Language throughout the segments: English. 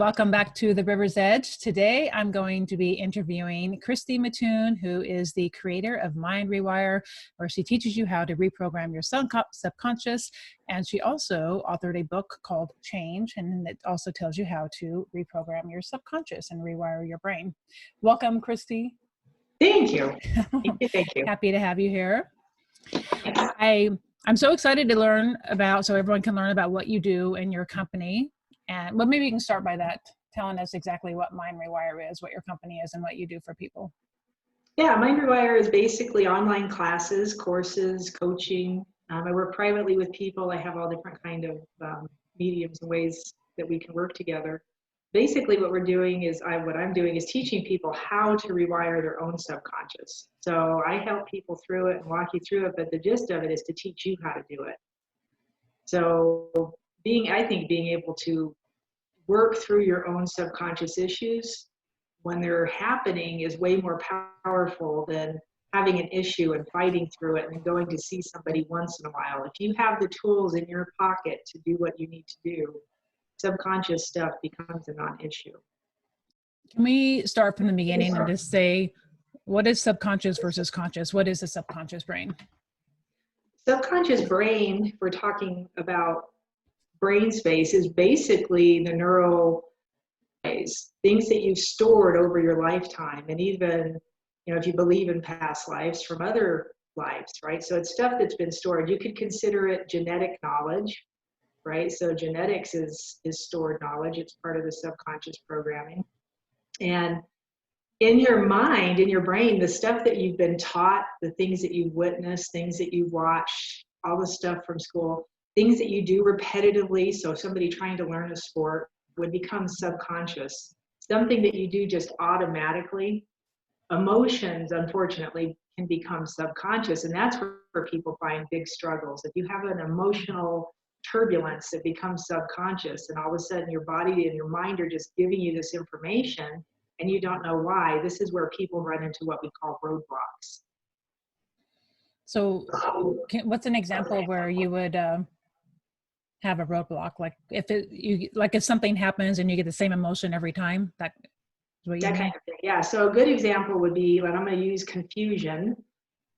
welcome back to The River's Edge. Today, I'm going to be interviewing Christy Mattoon, who is the creator of Mind Rewire, where she teaches you how to reprogram your subconscious. And she also authored a book called Change, and it also tells you how to reprogram your subconscious and rewire your brain. Welcome, Christy. Thank you. Thank you. Happy to have you here. I'm so excited to learn about, so everyone can learn about what you do in your company. And well, maybe you can start by that, telling us exactly what Mind Rewire is, what your company is, and what you do for people. Yeah, Mind Rewire is basically online classes, courses, coaching. I work privately with people. I have all different kind of mediums and ways that we can work together. Basically, what I'm doing is teaching people how to rewire their own subconscious. So I help people through it and walk you through it, but the gist of it is to teach you how to do it. So I think being able to work through your own subconscious issues when they're happening is way more powerful than having an issue and fighting through it and going to see somebody once in a while. If you have the tools in your pocket to do what you need to do, subconscious stuff becomes a non-issue. Can we start from the beginning and just say, what is subconscious versus conscious? What is the subconscious brain? Subconscious brain, we're talking about brain space, is basically the neural things that you've stored over your lifetime, and even, if you believe in past lives from other lives, right? So it's stuff that's been stored. You could consider it genetic knowledge, right? So genetics is stored knowledge. It's part of the subconscious programming. And in your mind, in your brain, the stuff that you've been taught, the things that you've witnessed, things that you've watched, all the stuff from school, things that you do repetitively. So somebody trying to learn a sport would become subconscious. Something that you do just automatically. Emotions, unfortunately, can become subconscious. And that's where people find big struggles. If you have an emotional turbulence that becomes subconscious, and all of a sudden your body and your mind are just giving you this information and you don't know why, this is where people run into what we call roadblocks. So what's an example where you would have a roadblock? Like if something happens and you get the same emotion every time, that is what you mean? Kind of thing. Yeah. So a good example would be, I'm going to use confusion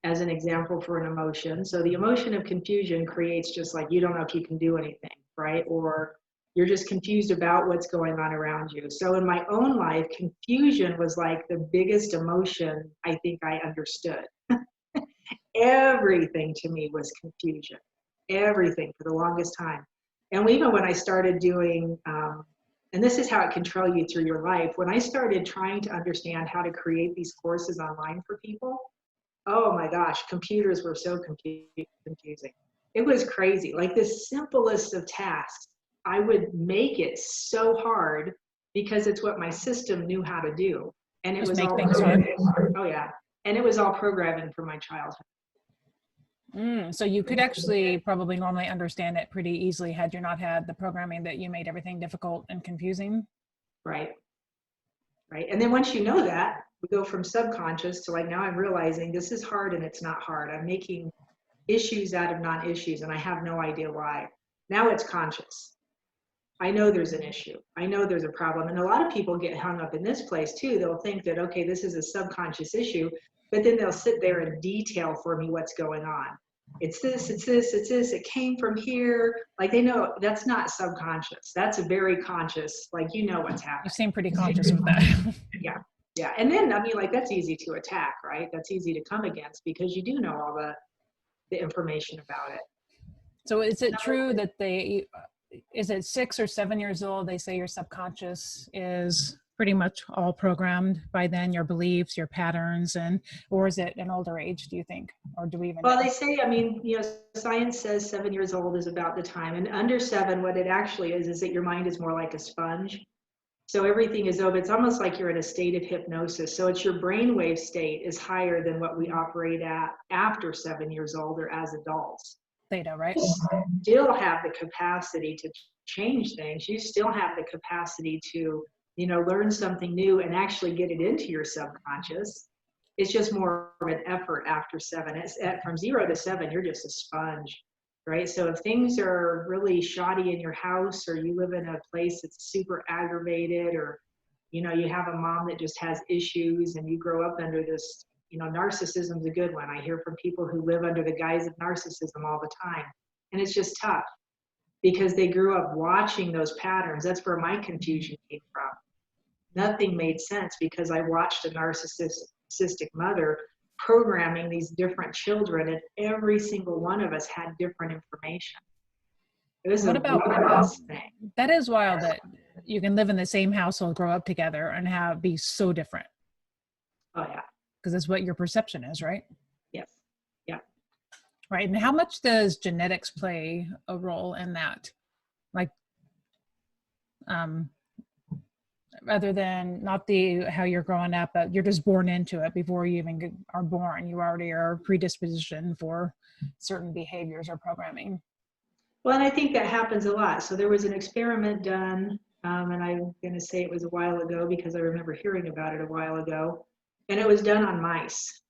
as an example for an emotion. So the emotion of confusion creates just like, you don't know if you can do anything, right? Or you're just confused about what's going on around you. So in my own life, confusion was like the biggest emotion I think I understood. Everything to me was confusion. Everything for the longest time. And even when I started doing, and this is how it can trail you through your life, when I started trying to understand how to create these courses online for people, oh my gosh, computers were so confusing. It was crazy. Like the simplest of tasks, I would make it so hard because it's what my system knew how to do. And it was all programming. Oh yeah. And it was all programming from my childhood. So you could actually probably normally understand it pretty easily had you not had the programming that you made everything difficult and confusing. Right. And then once you know that, we go from subconscious to like, now I'm realizing this is hard and it's not hard. I'm making issues out of non-issues and I have no idea why. Now it's conscious. I know there's an issue. I know there's a problem. And a lot of people get hung up in this place too. They'll think that, okay, this is a subconscious issue, but then they'll sit there and detail for me what's going on. It's this, it came from here. Like they know that's not subconscious. That's a very conscious, like, you know what's happening. You seem pretty conscious with that. Yeah. And then, that's easy to attack, right? That's easy to come against because you do know all the information about it. So is it true that is it 6 or 7 years old, they say your subconscious is pretty much all programmed by then, your beliefs, your patterns, or is it an older age, do you think? Or do we even know? They say, science says 7 years old is about the time. And under 7, what it actually is that your mind is more like a sponge. So everything is over. It's almost like you're in a state of hypnosis. So it's your brainwave state is higher than what we operate at after 7 years old or as adults. Theta, right? You still have the capacity to change things. You still have the capacity to, learn something new and actually get it into your subconscious. It's just more of an effort after 7. From 0 to 7, you're just a sponge. right? So if things are really shoddy in your house, or you live in a place that's super aggravated, or, you know, you have a mom that just has issues and you grow up under this, you know, narcissism's a good one. I hear from people who live under the guise of narcissism all the time. And it's just tough because they grew up watching those patterns. That's where my confusion came from. Nothing made sense because I watched a narcissistic mother programming these different children, and every single one of us had different information. It was What a about wild thing. that? Is wild that you can live in the same household, grow up together, and be so different. Oh yeah. Because that's what your perception is, right? Yes. Yeah. Right. And how much does genetics play a role in that? Like, rather than not how you're growing up, but you're just born into it before you even are born. You already are predisposition for certain behaviors or programming. Well, and I think that happens a lot. So there was an experiment done, and I'm going to say it was a while ago because I remember hearing about it a while ago, and it was done on mice.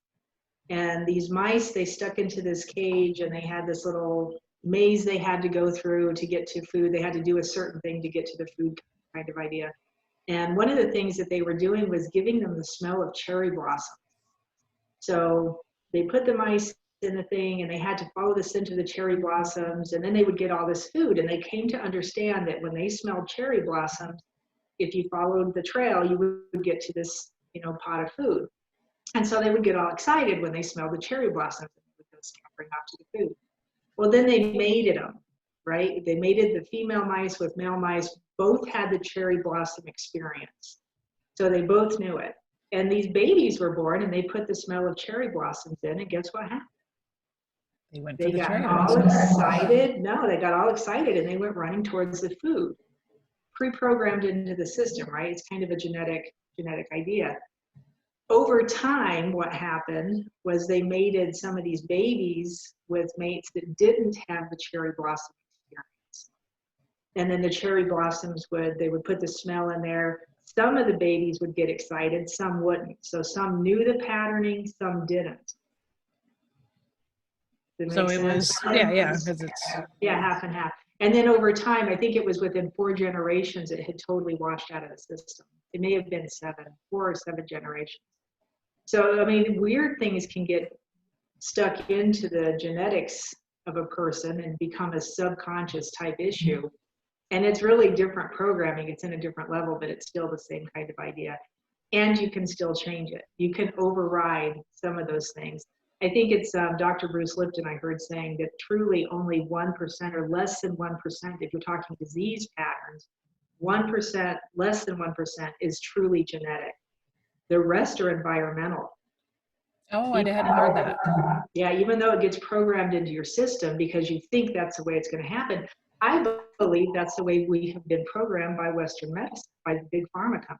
And these mice, they stuck into this cage, and they had this little maze they had to go through to get to food. They had to do a certain thing to get to the food, kind of idea. And one of the things that they were doing was giving them the smell of cherry blossom. So they put the mice in the thing, and they had to follow the scent of the cherry blossoms, and then they would get all this food. And they came to understand that when they smelled cherry blossoms, if you followed the trail, you would get to this, you know, pot of food. And so they would get all excited when they smelled the cherry blossoms, and they would go scampering off to the food. Well, then they mated them, right? They mated the female mice with male mice. Both had the cherry blossom experience. So they both knew it. And these babies were born, and they put the smell of cherry blossoms in, and guess what happened? They got all excited. No, they got all excited, and they went running towards the food. Pre-programmed into the system, right? It's kind of a genetic idea. Over time, what happened was they mated some of these babies with mates that didn't have the cherry blossom experience. And then the cherry blossoms they would put the smell in there. Some of the babies would get excited, some wouldn't. So some knew the patterning, some didn't. So it was, yeah, because it's... Yeah, half and half. And then over time, I think it was within 4 generations, it had totally washed out of the system. It may have been 4 or 7 generations. So, I mean, weird things can get stuck into the genetics of a person and become a subconscious type issue. And it's really different programming. It's in a different level, but it's still the same kind of idea. And you can still change it. You can override some of those things. I think it's Dr. Bruce Lipton I heard saying that truly only 1% or less than 1%, if you're talking disease patterns, 1%, less than 1% is truly genetic. The rest are environmental. Oh, I hadn't heard that. Yeah, even though it gets programmed into your system because you think that's the way it's going to happen, I believe that's the way we have been programmed by Western medicine, by the big pharma companies.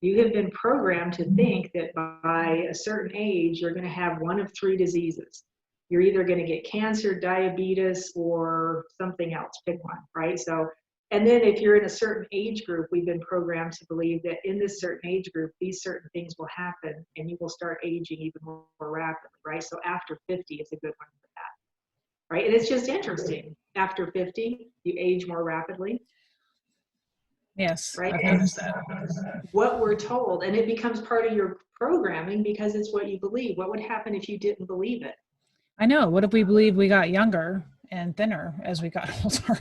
You have been programmed to think that by a certain age, you're going to have one of 3 diseases. You're either going to get cancer, diabetes, or something else. Pick one, right? So, and then if you're in a certain age group, we've been programmed to believe that in this certain age group, these certain things will happen, and you will start aging even more rapidly, right? So after 50 is a good one for that, right? And it's just interesting. After 50, you age more rapidly. Yes, right? I've noticed that. What we're told, and it becomes part of your programming because it's what you believe. What would happen if you didn't believe it? I know. What if we believe we got younger and thinner as we got older?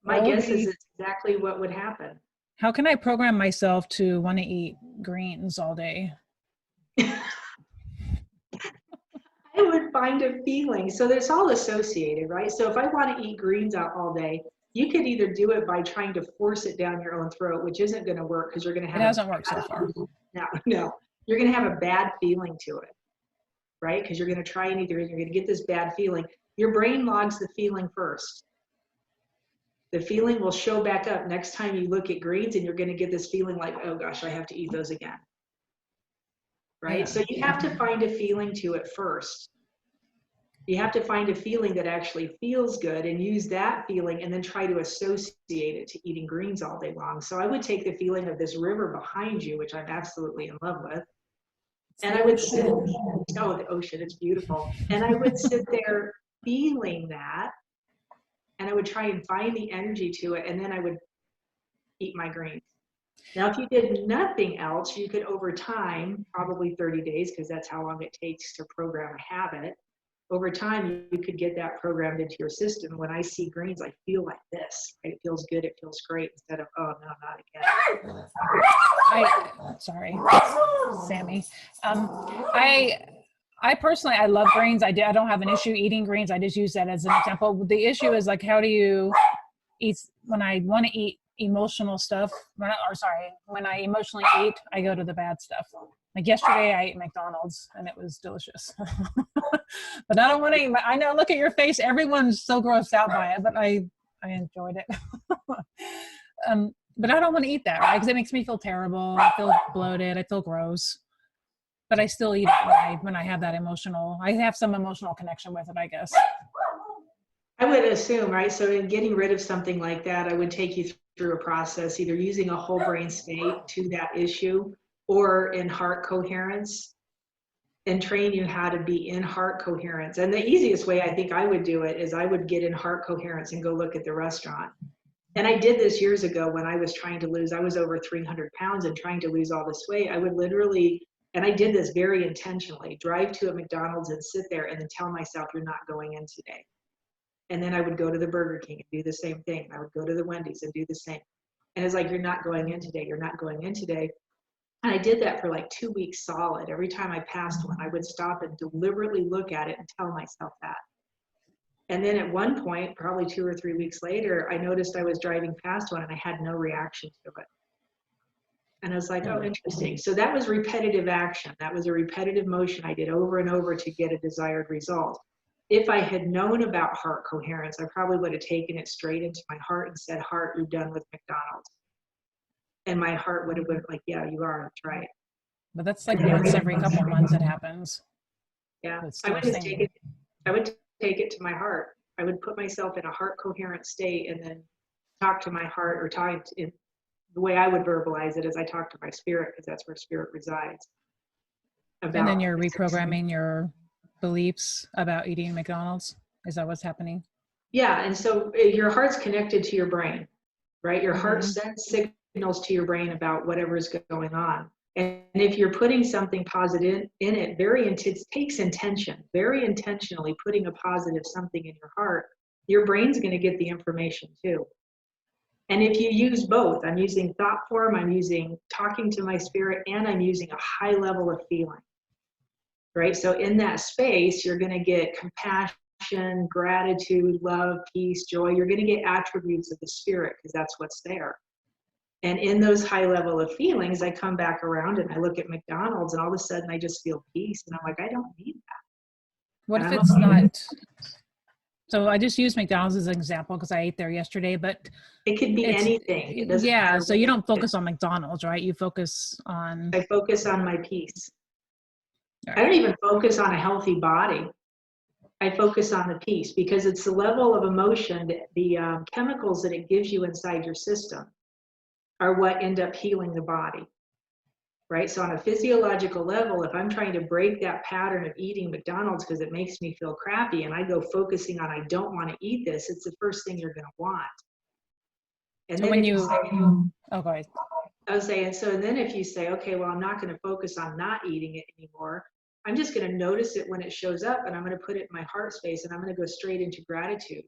My guess is it's exactly what would happen. How can I program myself to want to eat greens all day? I would find a feeling. So it's all associated, right? So if I want to eat greens out all day, you could either do it by trying to force it down your own throat, which isn't going to work because you're going to have. It hasn't worked so far. No, you're going to have a bad feeling to it, right? Because you're going to try and eat the greens, you're going to get this bad feeling. Your brain logs the feeling first. The feeling will show back up next time you look at greens, and you're going to get this feeling like, oh gosh, I have to eat those again. Right? Yeah. So you have to find a feeling to it first. You have to find a feeling that actually feels good and use that feeling and then try to associate it to eating greens all day long. So I would take the feeling of this river behind you, which I'm absolutely in love with. And I would sit, oh, the ocean, it's beautiful. And I would sit there feeling that, and I would try and find the energy to it, and then I would eat my greens. Now, if you did nothing else, you could over time, probably 30 days, because that's how long it takes to program a habit. Over time, you could get that programmed into your system. When I see greens, I feel like this. Right? It feels good. It feels great. Instead of, oh, no, not again. Sorry, Sammy. I personally, I love greens. I don't have an issue eating greens. I just use that as an example. The issue is like, how do you eat when I want to eat emotional stuff? When I emotionally eat, I go to the bad stuff. Like yesterday, I ate McDonald's and it was delicious. But I don't want to eat. I know. Look at your face. Everyone's so grossed out by it, but I enjoyed it. But I don't want to eat that, right? Because it makes me feel terrible. I feel bloated. I feel gross. But I still eat it when I have that I have some emotional connection with it, I guess. I would assume, right? So in getting rid of something like that, I would take you through a process, either using a whole brain state to that issue or in heart coherence, and train you how to be in heart coherence. And the easiest way I think I would do it is I would get in heart coherence and go look at the restaurant. And I did this years ago when I was trying to lose, I was over 300 pounds and trying to lose all this weight. I would literally, and I did this very intentionally, drive to a McDonald's and sit there and then tell myself, you're not going in today. And then I would go to the Burger King and do the same thing. I would go to the Wendy's and do the same. And it's like, you're not going in today. You're not going in today. And I did that for like 2 weeks solid. Every time I passed one, I would stop and deliberately look at it and tell myself that. And then at one point, probably 2 or 3 weeks later, I noticed I was driving past one and I had no reaction to it. And I was like, oh, interesting. So that was repetitive action. That was a repetitive motion I did over and over to get a desired result. If I had known about heart coherence, I probably would have taken it straight into my heart and said, heart, you're done with McDonald's. And my heart would have been like, yeah, you are, that's right. But that's like once every couple of months it happens. Yeah, I would take it to my heart. I would put myself in a heart coherent state and then talk to my heart, or the way I would verbalize it is I talk to my spirit, because that's where spirit resides. And then you're reprogramming your beliefs about eating McDonald's. Is that what's happening? Yeah, and so your heart's connected to your brain, right? Your heart sends signals to your brain about whatever is going on. And if you're putting something positive in it, it takes intention, very intentionally putting a positive something in your heart, your brain's going to get the information too. And if you use both, I'm using thought form, I'm using talking to my spirit, and I'm using a high level of feeling, right? So in that space, you're going to get compassion, gratitude, love, peace, joy. You're going to get attributes of the spirit, because that's what's there. And in those high level of feelings, I come back around and I look at McDonald's, and all of a sudden I just feel peace. And I'm like, I don't need that. What if it's not? So I just use McDonald's as an example because I ate there yesterday, but it could be anything. It doesn't matter. So you don't focus on McDonald's, right? You focus on. I focus on my peace. Right. I don't even focus on a healthy body. I focus on the peace, because it's the level of emotion, the chemicals that it gives you inside your system are what end up healing the body, right? So on a physiological level, if I'm trying to break that pattern of eating McDonald's because it makes me feel crappy, and I go focusing on, I don't want to eat this, it's the first thing you're going to want. And then go ahead. I was saying, so then if you say, okay, well, I'm not going to focus on not eating it anymore, I'm just going to notice it when it shows up, and I'm going to put it in my heart space, and I'm going to go straight into gratitude.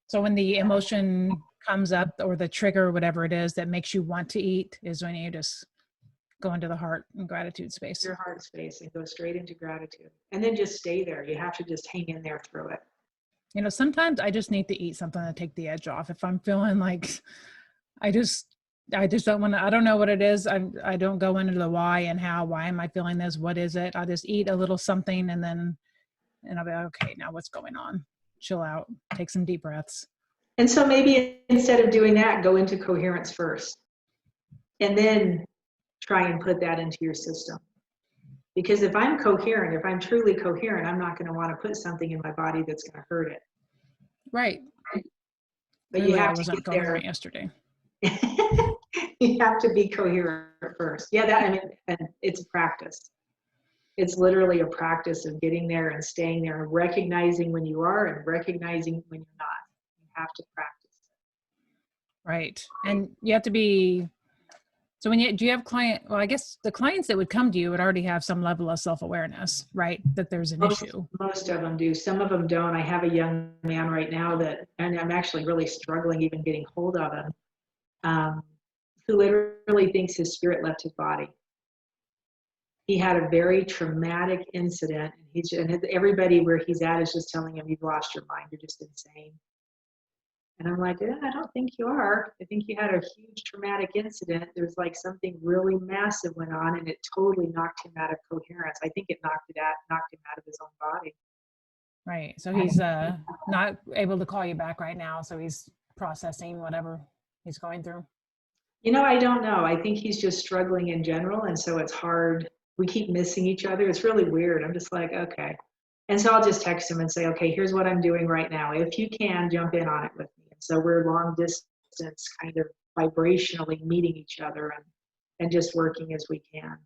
So when the emotion comes up, or the trigger, whatever it is that makes you want to eat, is when you just go into the heart and gratitude space. Your heart space, and go straight into gratitude. And then just stay there. You have to just hang in there through it. You know, sometimes I just need to eat something to take the edge off. If I'm feeling like I just don't want to, I don't know what it is. I don't go into the why and how, why am I feeling this? What is it? I'll just eat a little something, and I'll be like, okay, now what's going on? Chill out, take some deep breaths. And so maybe instead of doing that, go into coherence first, and then try and put that into your system. Because if I'm coherent, if I'm truly coherent, I'm not going to want to put something in my body that's going to hurt it. Right. But really, you have I wasn't to get coherent there. Yesterday. You have to be coherent first. Yeah, and it's practice. It's literally a practice of getting there and staying there and recognizing when you are and recognizing when you're not. You have to practice. Right. And you have to be, so do you have well, I guess the clients that would come to you would already have some level of self-awareness, right? That there's an issue. Most of them do. Some of them don't. I have a young man right now and I'm actually really struggling even getting hold of him, who literally thinks his spirit left his body. He had a very traumatic incident, and everybody where he's at is just telling him, "You've lost your mind. You're just insane." And I'm like, I don't think you are. I think you had a huge traumatic incident. There's like something really massive went on, and it totally knocked him out of coherence. I think it knocked him out of his own body. Right. So he's not able to call you back right now. So he's processing whatever he's going through. I don't know. I think he's just struggling in general, and so it's hard. We keep missing each other. It's really weird. I'm just like, okay. And so I'll just text him and say, okay, here's what I'm doing right now. If you can, jump in on it with me. And so we're long distance, kind of vibrationally meeting each other and just working as we can.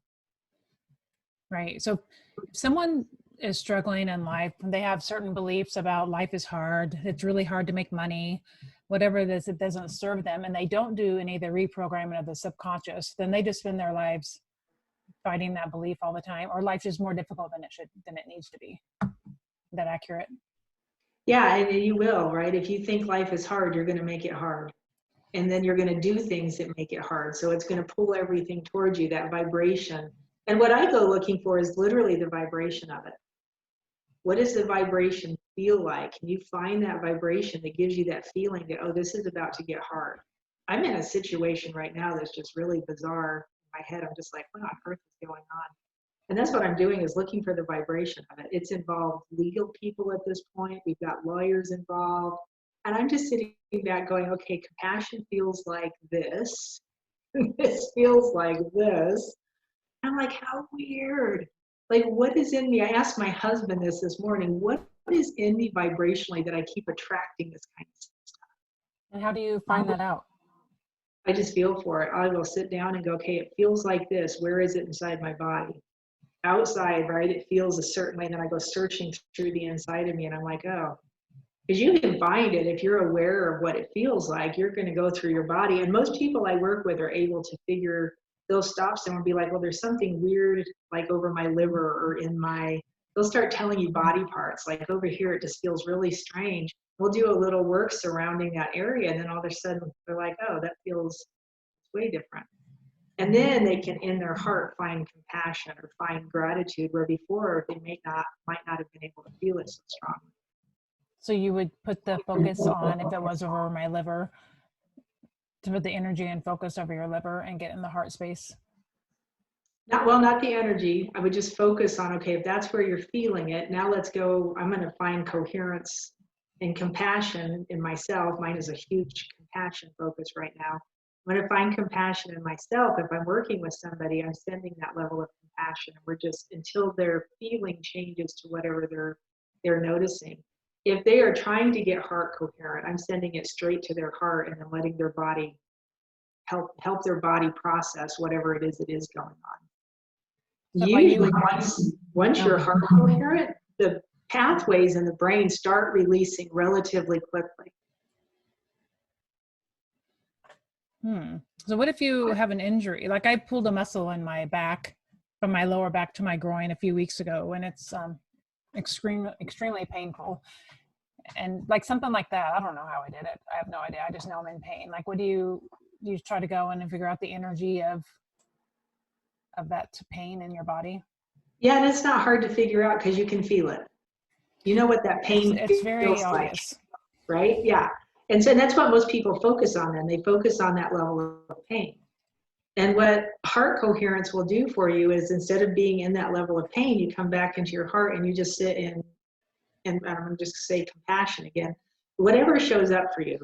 Right. So if someone is struggling in life, they have certain beliefs about life is hard, it's really hard to make money, whatever it is, it doesn't serve them, and they don't do any of the reprogramming of the subconscious, then they just spend their lives fighting that belief all the time, or life is more difficult than it needs to be. Is that accurate? Yeah, and you will, right? If you think life is hard, you're going to make it hard. And then you're going to do things that make it hard. So it's going to pull everything towards you, that vibration. And what I go looking for is literally the vibration of it. What does the vibration feel like? Can you find that vibration that gives you that feeling that, oh, this is about to get hard? I'm in a situation right now that's just really bizarre. In my head, I'm just like, what on earth is going on? And that's what I'm doing, is looking for the vibration of it. It's involved legal people at this point. We've got lawyers involved. And I'm just sitting back going, okay, compassion feels like this. This feels like this. I'm like, how weird. Like, what is in me? I asked my husband this morning, what is in me vibrationally that I keep attracting this kind of stuff? And how do you find that out? I just feel for it. I will sit down and go, okay, it feels like this. Where is it inside my body? Outside, right? It feels a certain way. And then I go searching through the inside of me and I'm like, oh, because you can find it. If you're aware of what it feels like, you're going to go through your body. And most people I work with are able to figure, they'll stop someone and be like, well, there's something weird like over my liver or they'll start telling you body parts. Like over here, it just feels really strange. We'll do a little work surrounding that area. And then all of a sudden they're like, oh, that feels way different. And then they can, in their heart, find compassion or find gratitude, where before they might not have been able to feel it so strongly. So you would put the focus on, if it was over my liver, to put the energy and focus over your liver and get in the heart space? Not the energy. I would just focus on, okay, if that's where you're feeling it, now let's go. I'm going to find coherence and compassion in myself. Mine is a huge compassion focus right now. I'm going to find compassion in myself. If I'm working with somebody, I'm sending that level of compassion. And we're just, until their feeling changes to whatever they're noticing. If they are trying to get heart coherent, I'm sending it straight to their heart and then letting their body help their body process whatever it is going on. So usually once you're heart coherent, the pathways in the brain start releasing relatively quickly. So what if you have an injury? Like I pulled a muscle in my back, from my lower back to my groin a few weeks ago, and it's extremely painful. And like something like that, I don't know how I did it. I have no idea. I just know I'm in pain. Like, what do you try to go in and figure out the energy of that pain in your body? Yeah, and it's not hard to figure out because you can feel it. You know what that pain it's very feels obvious. Like, right? Yeah. And so that's what most people focus on then. They focus on that level of pain. And what heart coherence will do for you is, instead of being in that level of pain, you come back into your heart and you just sit in, and I'm going to just say compassion again, whatever shows up for you,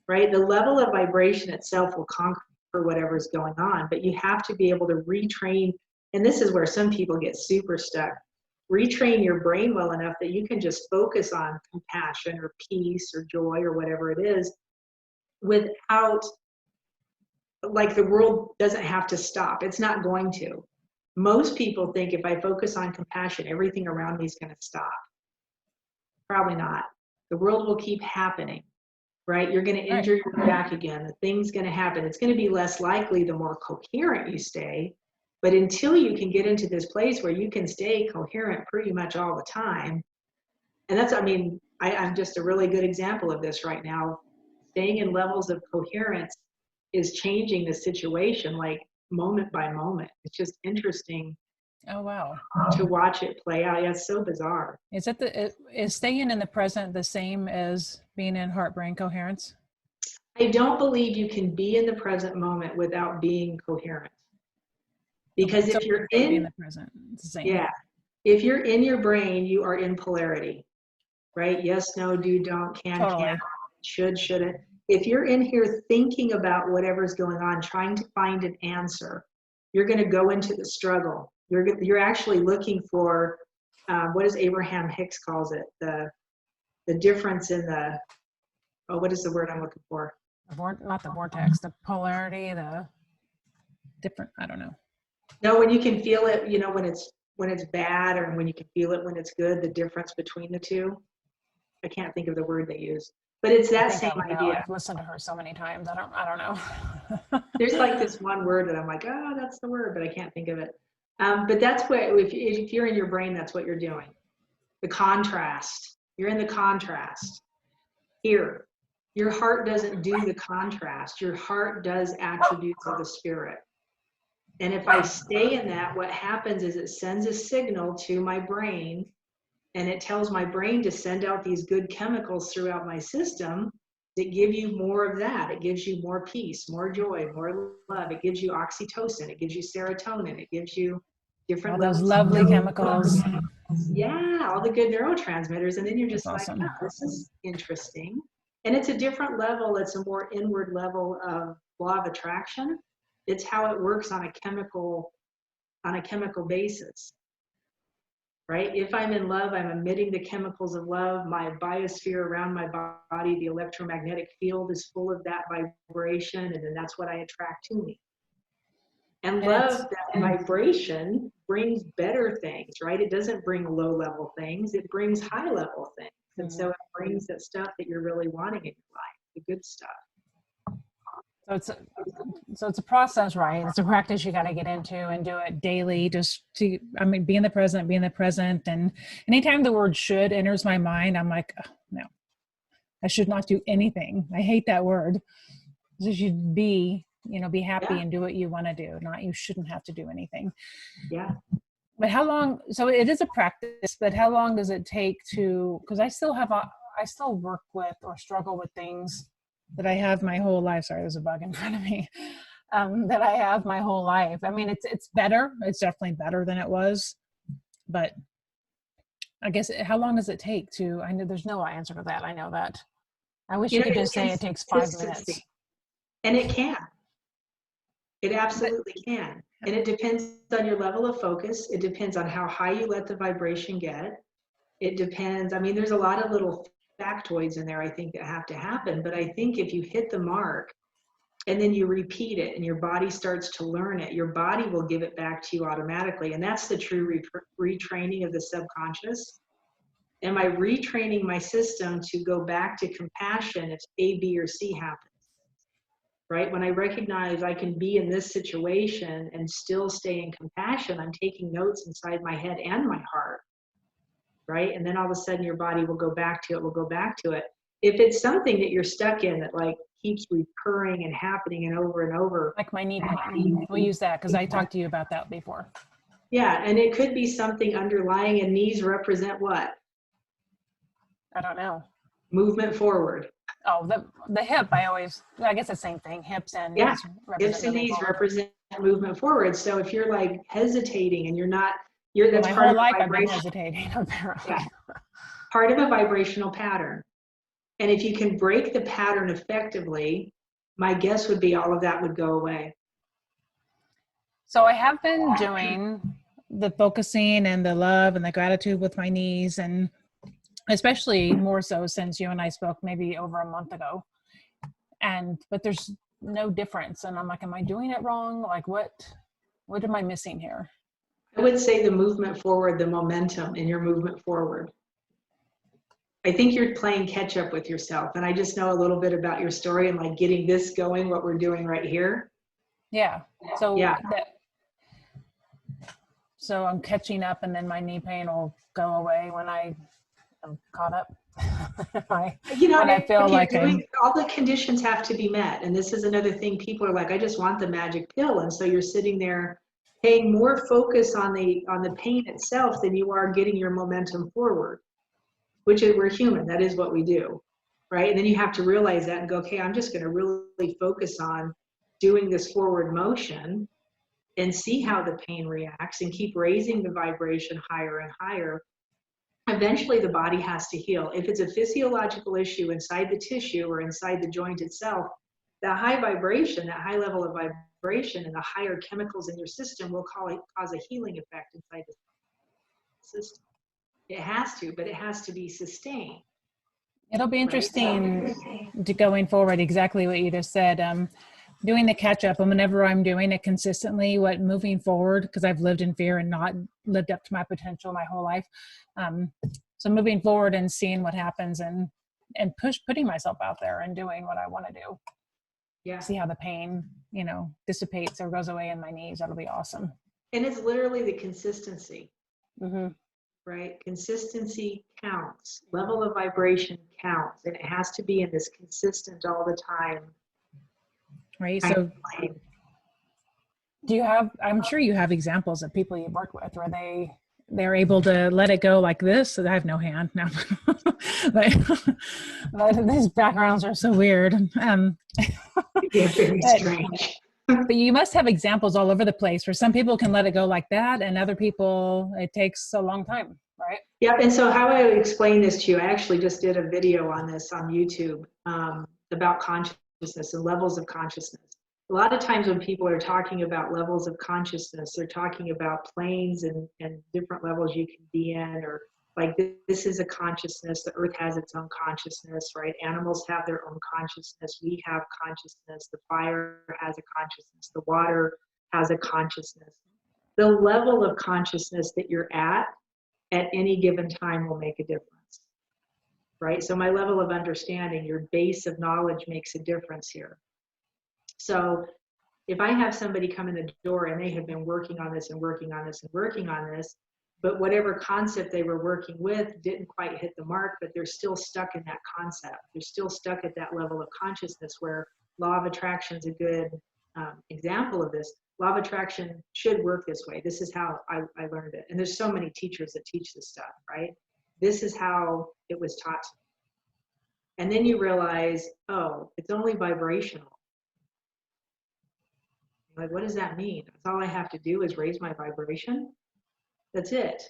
right? The level of vibration itself will conquer whatever's going on, but you have to be able to retrain. And this is where some people get super stuck. Retrain your brain well enough that you can just focus on compassion or peace or joy or whatever it is, without, like, the world doesn't have to stop. It's not going to. Most people think if I focus on compassion, everything around me is going to stop. Probably not. The world will keep happening, right? You're going to injure your back again. The thing's going to happen. It's going to be less likely the more coherent you stay. But until you can get into this place where you can stay coherent pretty much all the time, and that's, I mean, I'm just a really good example of this right now. Staying in levels of coherence is changing the situation like moment by moment. It's just interesting. Oh, wow. To watch it play out. Yeah, it's so bizarre. Is staying in the present the same as being in heart-brain coherence? I don't believe you can be in the present moment without being coherent. Because if you're in the present, it's the same. Yeah, if you're in your brain, you are in polarity, right? Yes, no, do, don't, can, can't, should, shouldn't. If you're in here thinking about whatever's going on, trying to find an answer, you're going to go into the struggle. You're actually looking for what does Abraham Hicks calls it, the difference in the, oh, what is the word I'm looking for? Not the vortex, the polarity, the different, I don't know. No, when you can feel it, you know, when it's bad, or when you can feel it when it's good, the difference between the two. I can't think of the word they use, but it's that same idea. I've listened to her so many times. I don't know. There's like this one word that I'm like, oh, that's the word, but I can't think of it. But that's what, if you're in your brain, that's what you're doing. The contrast. You're in the contrast. Here, your heart doesn't do the contrast. Your heart does attributes of the spirit. And if I stay in that, what happens is it sends a signal to my brain, and it tells my brain to send out these good chemicals throughout my system that give you more of that. It gives you more peace, more joy, more love. It gives you oxytocin. It gives you serotonin. It gives you different all those lovely chemicals. Yeah, all the good neurotransmitters. And then you're just That's like, awesome. oh, this is interesting. And it's a different level. It's a more inward level of law of attraction. It's how it works on a chemical basis. Right? If I'm in love, I'm emitting the chemicals of love. My biosphere around my body, the electromagnetic field, is full of that vibration, and then that's what I attract to me. And love, that vibration brings better things, right? It doesn't bring low-level things. It brings high-level things. And so it brings the stuff that you're really wanting in your life, the good stuff. So it's a process, right? It's a practice you got to get into and do it daily, just to, I mean, be in the present. And anytime the word should enters my mind, I'm like, oh, no, I should not do anything. I hate that word. You should be happy and do what you want to do. Not, you shouldn't have to do anything. Yeah. But how long, so it is a practice, but how long does it take to, because I still work with or struggle with things that I have my whole life. Sorry, there's a bug in front of me. That I have my whole life. I mean, it's better. It's definitely better than it was. But I guess, how long does it take to, I know there's no answer to that. I know that. I wish you could just say it takes 5 minutes. And it can. It absolutely can. And it depends on your level of focus. It depends on how high you let the vibration get. It depends. I mean, there's a lot of little factoids in there, I think, that have to happen. But I think if you hit the mark and then you repeat it and your body starts to learn it, your body will give it back to you automatically. And that's the true retraining of the subconscious. Am I retraining my system to go back to compassion if A, B, or C happens? Right? When I recognize I can be in this situation and still stay in compassion, I'm taking notes inside my head and my heart. Right? And then all of a sudden your body will go back to it. If it's something that you're stuck in that like keeps recurring and happening and over, like my knee pain, we'll use that because I talked to you about that before. Yeah, and it could be something underlying, and knees represent what? I don't know. Movement forward. Oh, the hip, I guess the same thing. Hips and knees hips and knees represent movement forward. So if you're like hesitating and that's my part whole of life I've been hesitating, apparently. Yeah. Part of a vibrational pattern. And if you can break the pattern effectively, my guess would be all of that would go away. So I have been doing the focusing and the love and the gratitude with my knees, and especially more so since you and I spoke maybe over a month ago. But there's no difference. And I'm like, am I doing it wrong? Like what am I missing here? I would say the movement forward, the momentum in your movement forward. I think you're playing catch up with yourself. And I just know a little bit about your story and like getting this going, what we're doing right here. Yeah. So yeah. So I'm catching up, and then my knee pain will go away when I am caught up. I feel like all the conditions have to be met. And this is another thing. People are like, I just want the magic pill. And so you're sitting there paying more focus on the pain itself than you are getting your momentum forward, which is, we're human. That is what we do. Right. And then you have to realize that and go, okay, I'm just going to really focus on doing this forward motion and see how the pain reacts and keep raising the vibration higher and higher. Eventually the body has to heal. If it's a physiological issue inside the tissue or inside the joint itself, that high vibration, that high level of vibration and the higher chemicals in your system will cause a healing effect inside the system. It has to, but it has to be sustained. It'll be interesting to going forward, exactly what you just said. Doing the catch up, and whenever I'm doing it consistently, moving forward, because I've lived in fear and not lived up to my potential my whole life. So moving forward and seeing what happens and putting myself out there and doing what I want to do. Yeah. See how the pain, dissipates or goes away in my knees. That'll be awesome. And it's literally the consistency. Mm-hmm. Right? Consistency counts. Level of vibration counts. And it has to be in this consistent all the time. Right. So do you have, I'm sure you have examples of people you've worked with where they're able to let it go like this. So I have no hand now. but these backgrounds are so weird. Yeah, very strange. But you must have examples all over the place where some people can let it go like that, and other people, it takes a long time, right? Yep. And so how I would explain this to you, I actually just did a video on this on YouTube about consciousness and levels of consciousness. A lot of times when people are talking about levels of consciousness, they're talking about planes and different levels you can be in, or like this is a consciousness. The earth has its own consciousness, right? Animals have their own consciousness. We have consciousness. The fire has a consciousness. The water has a consciousness. The level of consciousness that you're at any given time will make a difference, right? So my level of understanding, your base of knowledge makes a difference here. So if I have somebody come in the door and they have been working on this and working on this and working on this, but whatever concept they were working with didn't quite hit the mark, but they're still stuck in that concept. They're still stuck at that level of consciousness where law of attraction is a good example of this. Law of attraction should work this way. This is how I learned it. And there's so many teachers that teach this stuff, right? This is how it was taught to me. And then you realize, oh, it's only vibrational. Like, what does that mean? That's all I have to do is raise my vibration? That's it.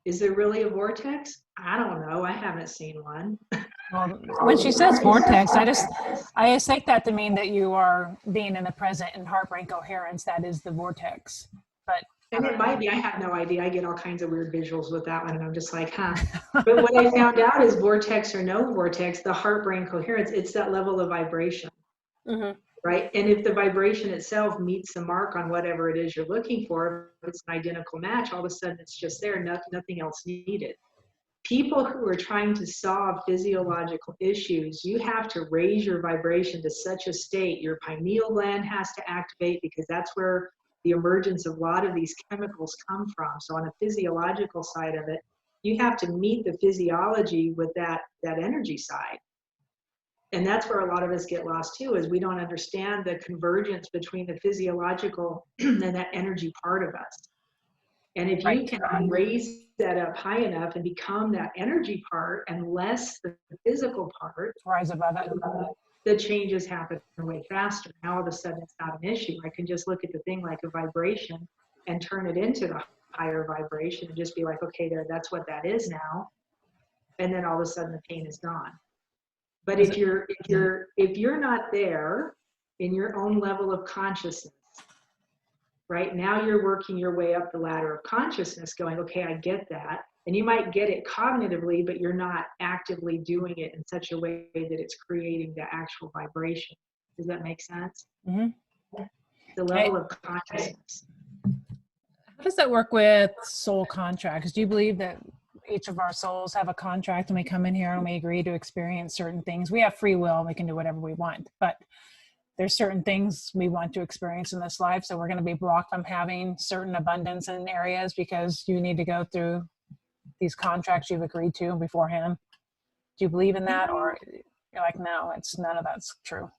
Is there really a vortex? I don't know. I haven't seen one. Well, when she says vortex, I just take that to mean that you are being in the present in heart brain coherence. That is the vortex. And it might be. I have no idea. I get all kinds of weird visuals with that one, and I'm just like, huh. But what I found out is vortex or no vortex, the heart brain coherence, it's that level of vibration. Mm-hmm. Right? And if the vibration itself meets the mark on whatever it is you're looking for, if it's an identical match, all of a sudden it's just there, nothing else needed. People who are trying to solve physiological issues, you have to raise your vibration to such a state. Your pineal gland has to activate because that's where the emergence of a lot of these chemicals come from. So on a physiological side of it, you have to meet the physiology with that energy side. And that's where a lot of us get lost too, is we don't understand the convergence between the physiological and that energy part of us. And if you can raise that up high enough and become that energy part and less the physical part, rise above it, the changes happen way faster. Now all of a sudden it's not an issue. I can just look at the thing like a vibration and turn it into the higher vibration and just be like, okay, that's what that is now. And then all of a sudden the pain is gone. But if you're not there in your own level of consciousness, right now you're working your way up the ladder of consciousness going, okay, I get that. And you might get it cognitively, but you're not actively doing it in such a way that it's creating the actual vibration. Does that make sense? Mm-hmm. The level of consciousness. How does that work with soul contracts? Do you believe that each of our souls have a contract and we come in here and we agree to experience certain things? We have free will and we can do whatever we want, but there's certain things we want to experience in this life. So we're going to be blocked from having certain abundance in areas because you need to go through these contracts you've agreed to beforehand. Do you believe in that? Or you're like, no, it's none of that's true?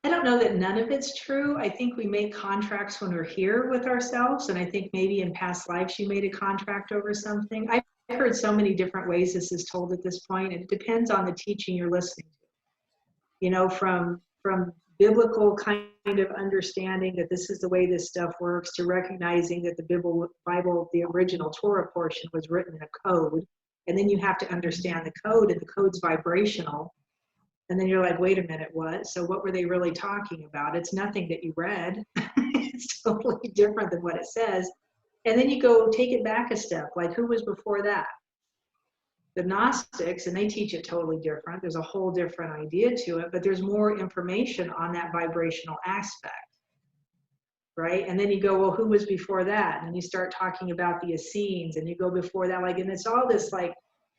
I don't know that none of it's true. I think we make contracts when we're here with ourselves. And I think maybe in past lives you made a contract over something. I've heard so many different ways this is told at this point. It depends on the teaching you're listening to. You know, from biblical kind of understanding that this is the way this stuff works, to recognizing that the Bible, the original Torah portion, was written in a code. And then you have to understand the code, and the code's vibrational. And then you're like, wait a minute, what? So what were they really talking about? It's nothing that you read. It's totally different than what it says. And then you go take it back a step. Like, who was before that? The Gnostics, and they teach it totally different. There's a whole different idea to it, but there's more information on that vibrational aspect, right? And then you go, well, who was before that? And you start talking about the Essenes, and you go before that, like, and it's all this like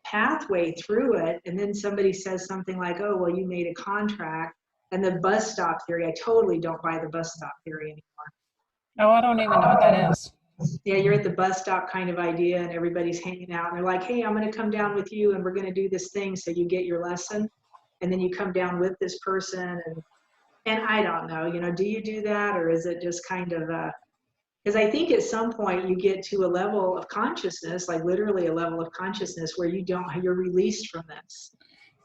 pathway through it. And then somebody says something like, oh, well, you made a contract. And the bus stop theory, I totally don't buy the bus stop theory anymore. Oh, I don't even know what that is. Yeah, you're at the bus stop kind of idea, and everybody's hanging out, and they're like, hey, I'm going to come down with you, and we're going to do this thing so you get your lesson. And then you come down with this person, and I don't know, you know, do you do that, or is it just kind of because I think at some point you get to a level of consciousness, like literally a level of consciousness, where you're released from this.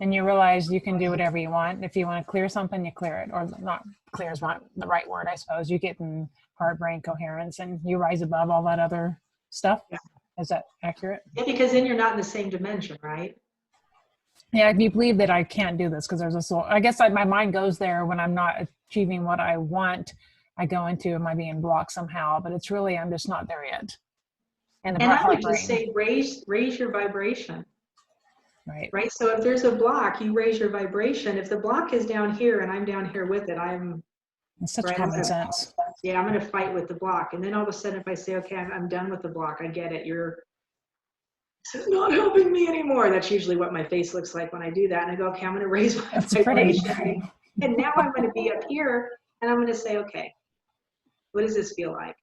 And you realize you can do whatever you want. If you want to clear something, you clear it. Or not clear is not the right word, I suppose. You get in heart, brain coherence, and you rise above all that other stuff. Yeah. Is that accurate? Yeah, because then you're not in the same dimension, right? Yeah, if you believe that I can't do this because there's a soul. I guess my mind goes there when I'm not achieving what I want. I go into, am I being blocked somehow? But it's really, I'm just not there yet. And I would just say, raise your vibration. Right. So if there's a block, you raise your vibration. If the block is down here and I'm down here with it, it's such common sense. Yeah, I'm going to fight with the block. And then all of a sudden, if I say, okay, I'm done with the block, I get it. This is not helping me anymore. That's usually what my face looks like when I do that. And I go, okay, I'm going to raise my vibration. And now I'm going to be up here, and I'm going to say, okay, what does this feel like?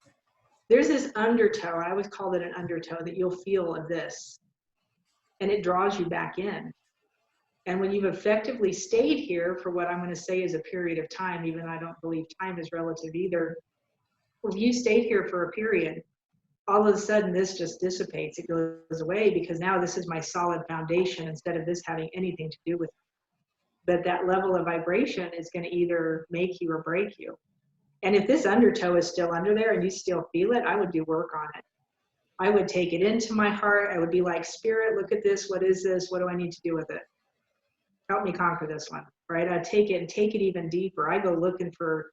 There's this undertow. I always call it an undertow that you'll feel of this. And it draws you back in. And when you've effectively stayed here for what I'm going to say is a period of time, even though I don't believe time is relative either, if you stayed here for a period, all of a sudden this just dissipates. It goes away because now this is my solid foundation instead of this having anything to do with it. But that level of vibration is going to either make you or break you. And if this undertow is still under there and you still feel it, I would do work on it. I would take it into my heart. I would be like, Spirit, look at this. What is this? What do I need to do with it? Help me conquer this one, right? I take it and take it even deeper. I go looking for,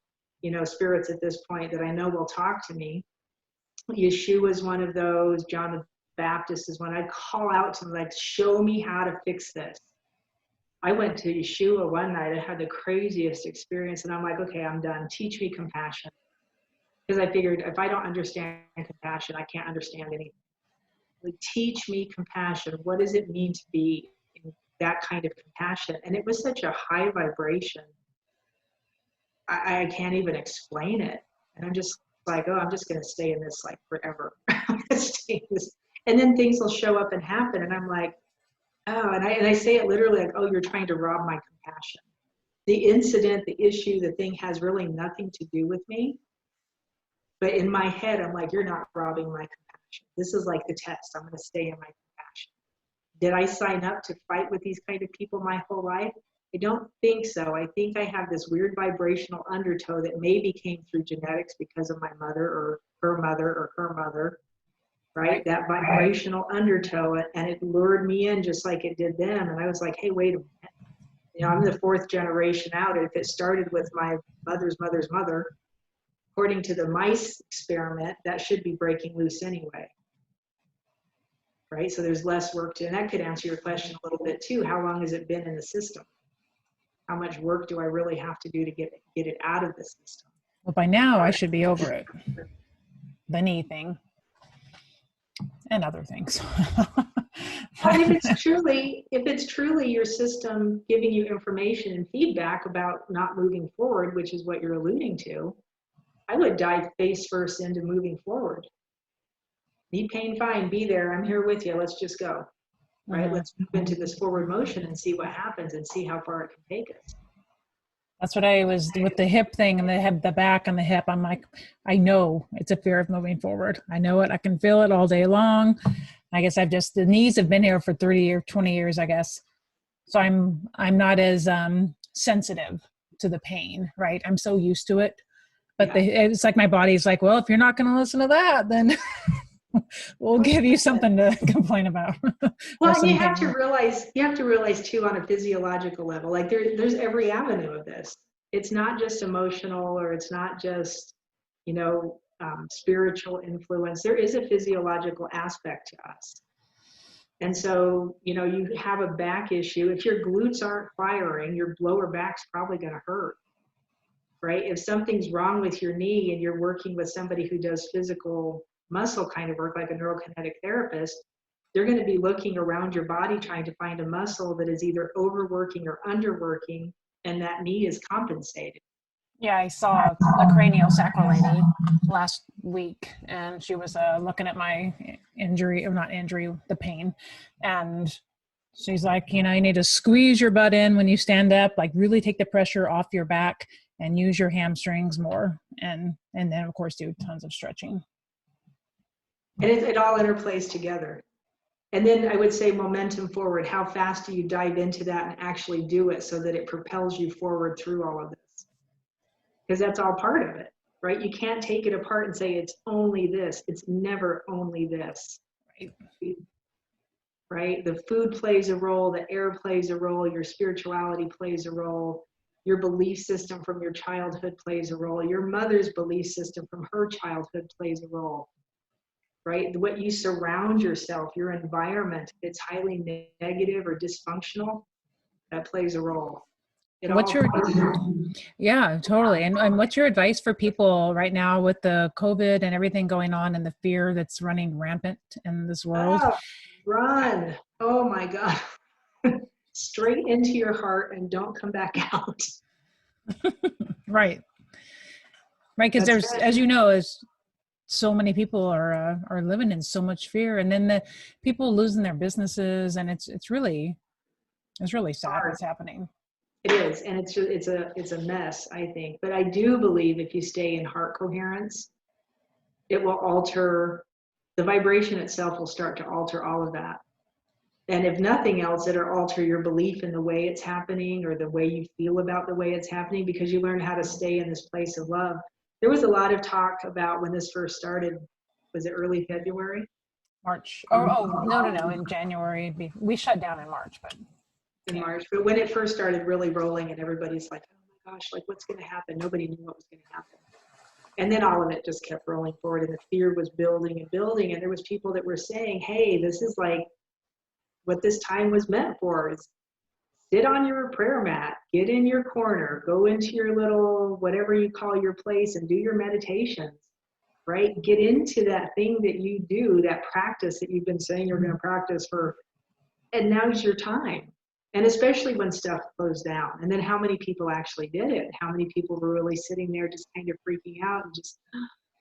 spirits at this point that I know will talk to me. Yeshua is one of those. John the Baptist is one. I call out to him, like, show me how to fix this. I went to Yeshua one night. I had the craziest experience, and I'm like, okay, I'm done. Teach me compassion. Because I figured if I don't understand compassion, I can't understand anything. Like, teach me compassion. What does it mean to be in that kind of compassion? And it was such a high vibration. I can't even explain it. And I'm just like, oh, I'm just going to stay in this like forever. I'm going to stay in this. And then things will show up and happen. And I'm like, oh, and I say it literally like, oh, you're trying to rob my compassion. The incident, the issue, the thing has really nothing to do with me. But in my head, I'm like, you're not robbing my compassion. This is like the test. I'm going to stay in my compassion. Did I sign up to fight with these kind of people my whole life? I don't think so. I think I have this weird vibrational undertow that maybe came through genetics because of my mother or her mother, right? That vibrational undertow, and it lured me in just like it did them. And I was like, hey, wait a minute. I'm the fourth generation out. If it started with my mother's mother's mother, according to the mice experiment, that should be breaking loose anyway. Right? So there's less work to, and that could answer your question a little bit too. How long has it been in the system? How much work do I really have to do to get it out of the system? Well, by now I should be over it. The knee thing. and other things. But if it's truly your system giving you information and feedback about not moving forward, which is what you're alluding to, I would dive face first into moving forward. Be pain fine, be there, I'm here with you, let's just go. Right? Mhm. Let's move into this forward motion and see what happens and see how far it can take us. That's what I was with the hip thing and the back and the hip. I'm like, I know it's a fear of moving forward. I know it. I can feel it all day long. I guess the knees have been here for 30 or 20 years, I guess. So I'm not as sensitive to the pain, right? I'm so used to it. But it's like my body's like, well, if you're not going to listen to that, then we'll give you something to complain about. Well, you have to realize too, on a physiological level, like there's every avenue of this. It's not just emotional, or it's not just, spiritual influence. There is a physiological aspect to us. And so, you have a back issue. If your glutes aren't firing, your lower back's probably going to hurt, right? If something's wrong with your knee and you're working with somebody who does physical muscle kind of work, like a neurokinetic therapist, they're going to be looking around your body trying to find a muscle that is either overworking or underworking, and that knee is compensated. Yeah, I saw a craniosacral lady last week, and she was looking at my injury, or not injury, the pain. And she's like, you need to squeeze your butt in when you stand up, like really take the pressure off your back and use your hamstrings more. And then, of course, do tons of stretching. And it all interplays together. And then I would say momentum forward. How fast do you dive into that and actually do it so that it propels you forward through all of this? Because that's all part of it, right? You can't take it apart and say it's only this. It's never only this. Right? The food plays a role, the air plays a role, your spirituality plays a role, your belief system from your childhood plays a role, your mother's belief system from her childhood plays a role. Right? What you surround yourself, your environment, if it's highly negative or dysfunctional, that plays a role. Yeah, totally. And what's your advice for people right now with the COVID and everything going on and the fear that's running rampant in this world? Run. Oh my God. Straight into your heart and don't come back out. Right. Because there's, as you know, so many people are living in so much fear, and then the people losing their businesses, and it's really sad what's happening. It is, and it's a mess, I think. But I do believe if you stay in heart coherence, it will alter, the vibration itself will start to alter all of that. And if nothing else, it'll alter your belief in the way it's happening, or the way you feel about the way it's happening, because you learn how to stay in this place of love. There was a lot of talk about when this first started, was it early February? March. Oh, no. In January. We shut down in March, but. In March. But when it first started really rolling and everybody's like, oh my gosh, like what's going to happen? Nobody knew what was going to happen. And then all of it just kept rolling forward, and the fear was building and building. And there was people that were saying, hey, this is like what this time was meant for, is sit on your prayer mat, get in your corner, go into your little, whatever you call your place, and do your meditations, right? Get into that thing that you do, that practice that you've been saying you're going to practice for, and now's your time. And especially when stuff closed down. And then how many people actually did it? How many people were really sitting there just kind of freaking out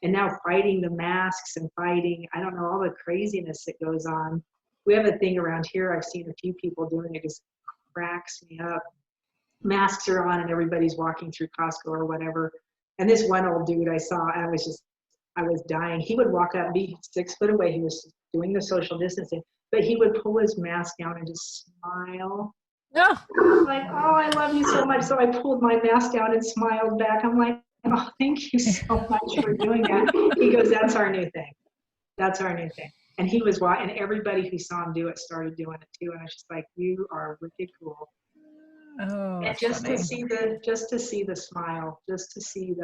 and now fighting the masks and fighting, I don't know, all the craziness that goes on. We have a thing around here, I've seen a few people doing it, just cracks me up. Masks are on and everybody's walking through Costco or whatever. And this one old dude I saw, I was dying. He would walk up and be 6 foot away. He was doing the social distancing, but he would pull his mask down and just smile. Yeah. I'm like, oh, I love you so much. So I pulled my mask down and smiled back. I'm like, oh, thank you so much for doing that. He goes, that's our new thing. That's our new thing. And he was, and everybody who saw him do it started doing it too. And I was just like, you are wicked cool. Oh, and just to see the smile, just to see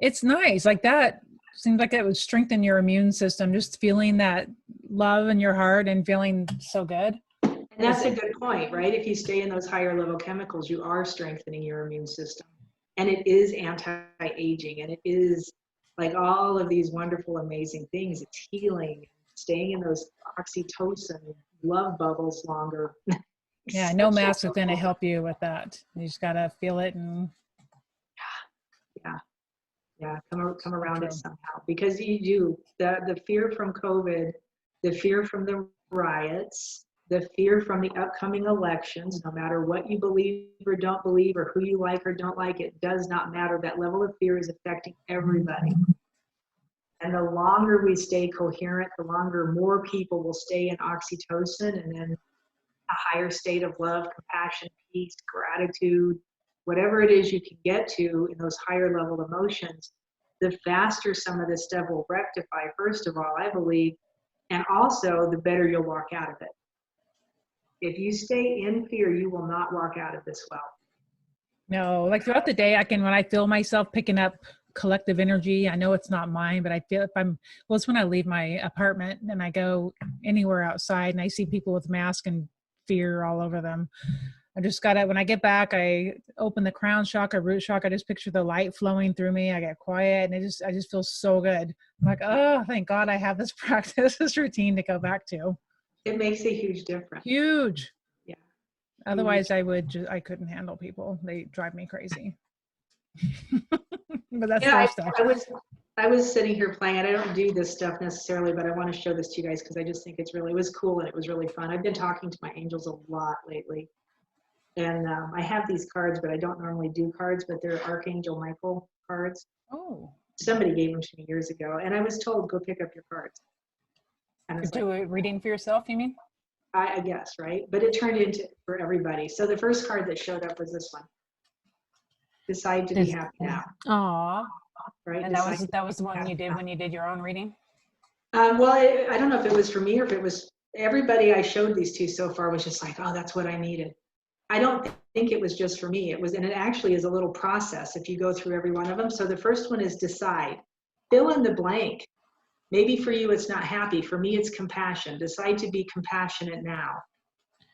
it's nice. Like that seems like it would strengthen your immune system, just feeling that love in your heart and feeling so good. And that's a good point, right? If you stay in those higher level chemicals, you are strengthening your immune system. And it is anti-aging, and it is like all of these wonderful, amazing things. It's healing, staying in those oxytocin love bubbles longer. Yeah, no mask is going to help you with that. You just got to feel it and come around it somehow, because you do the fear from COVID, the fear from the riots, the fear from the upcoming elections. No matter what you believe or don't believe, or who you like or don't like, it does not matter. That level of fear is affecting everybody. And the longer we stay coherent, the longer more people will stay in oxytocin, and then a higher state of love, compassion, peace, gratitude, whatever it is you can get to in those higher level emotions, the faster some of this stuff will rectify, first of all, I believe, and also the better you'll walk out of it. If you stay in fear, you will not walk out of this well. no, like throughout the day, when I feel myself picking up collective energy, I know it's not mine, but I feel it's when I leave my apartment and I go anywhere outside and I see people with masks and fear all over them. I just when I get back, I open the crown chakra, root chakra. I just picture the light flowing through me. I get quiet and I just feel so good. I'm like, oh, thank God I have this practice, this routine to go back to. It makes a huge difference. Huge. Yeah. Otherwise I couldn't handle people. They drive me crazy. But that's their stuff. I was sitting here playing, and I don't do this stuff necessarily, but I want to show this to you guys because I just think it was cool and it was really fun. I've been talking to my angels a lot lately. And I have these cards, but I don't normally do cards, but they're Archangel Michael cards. Oh. Somebody gave them to me years ago, and I was told, go pick up your cards. And do a reading for yourself, you mean? I guess, right? But it turned into for everybody. So the first card that showed up was this one. Decide to be happy now. Aw. Right? And that was the one you did when you did your own reading? Well, I don't know if it was for me or if it was everybody I showed these to so far was just like, oh, that's what I needed. I don't think it was just for me. And it actually is a little process if you go through every one of them. So the first one is decide. Fill in the blank. Maybe for you it's not happy. For me it's compassion. Decide to be compassionate now.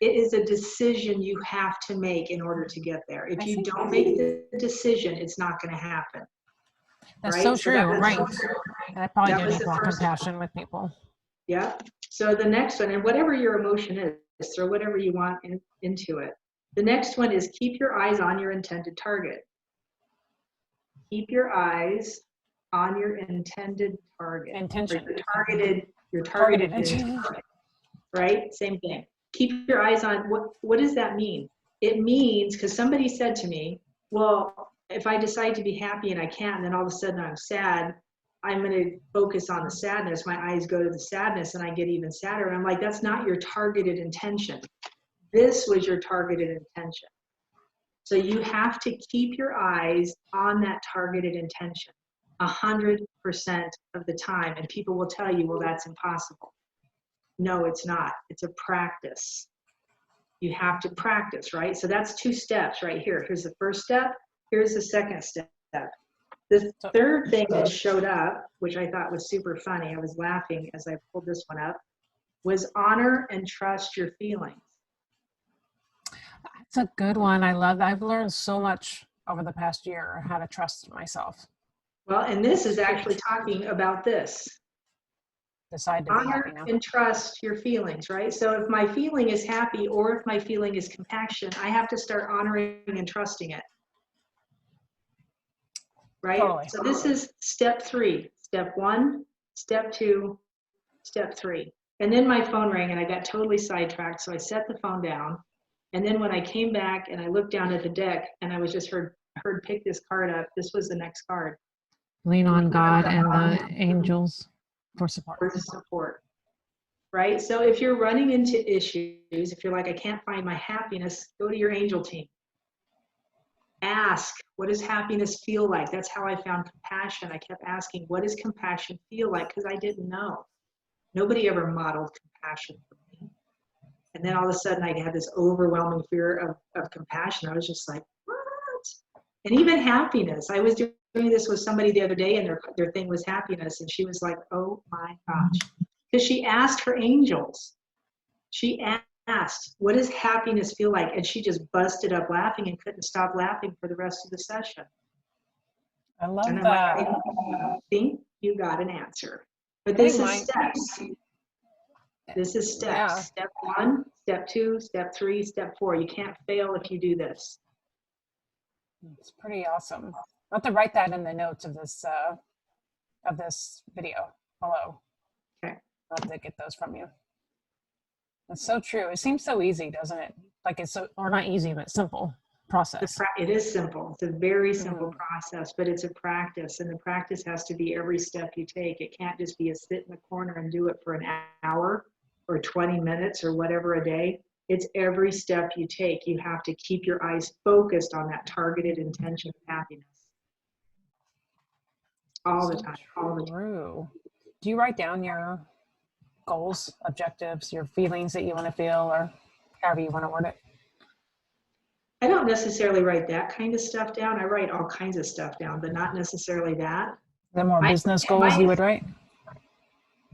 It is a decision you have to make in order to get there. If you don't make the decision, it's not going to happen. That's right? So true, right. I probably do need more compassion with people. Yeah. So the next one, and whatever your emotion is, throw whatever you want into it. The next one is keep your eyes on your intended target. Keep your eyes on your intended target. Intention. Your targeted intention. Right? Same thing. Keep your eyes on, what does that mean? It means, because somebody said to me, well, if I decide to be happy and I can't, and then all of a sudden I'm sad, I'm going to focus on the sadness. My eyes go to the sadness and I get even sadder. And I'm like, that's not your targeted intention. This was your targeted intention. So you have to keep your eyes on that targeted intention 100% of the time. And people will tell you, well, that's impossible. No, it's not. It's a practice. You have to practice, right? So that's 2 steps right here. Here's the first step. Here's the second step. The third thing that showed up, which I thought was super funny, I was laughing as I pulled this one up, was honor and trust your feelings. That's a good one. I love that. I've learned so much over the past year how to trust myself. Well, and this is actually talking about this. Decide to honor and trust your feelings, right? So if my feeling is happy or if my feeling is compassion, I have to start honoring and trusting it. Right? Totally. So this is step 3. Step 1, step 2, step 3. And then my phone rang and I got totally sidetracked. So I set the phone down. And then when I came back and I looked down at the deck and I was just heard pick this card up, this was the next card. Lean on God and the angels for support. For support. Right? So if you're running into issues, if you're like, I can't find my happiness, go to your angel team. Ask, what does happiness feel like? That's how I found compassion. I kept asking, what does compassion feel like? Because I didn't know. Nobody ever modeled compassion for me. And then all of a sudden I had this overwhelming fear of compassion. I was just like, what? And even happiness. I was doing this with somebody the other day and their thing was happiness. And she was like, oh my gosh. Because she asked her angels. She asked, what does happiness feel like? And she just busted up laughing and couldn't stop laughing for the rest of the session. I love that. Like, I think you got an answer. But this is steps. This is steps. Yeah. Step 1, step 2, step 3, step 4. You can't fail if you do this. It's pretty awesome. I'll have to write that in the notes of this video below. Okay. I'll have to get those from you. That's so true. It seems so easy, doesn't it? Like it's so, or not easy, but simple process. It is simple. It's a very simple process, but it's a practice, and the practice has to be every step you take. It can't just be a sit in the corner and do it for an hour or 20 minutes or whatever a day. It's every step you take. You have to keep your eyes focused on that targeted intention of happiness. All the time. True. Do you write down your goals, objectives, your feelings that you want to feel, or however you want to word it? I don't necessarily write that kind of stuff down. I write all kinds of stuff down, but not necessarily that. The more business goals you would write?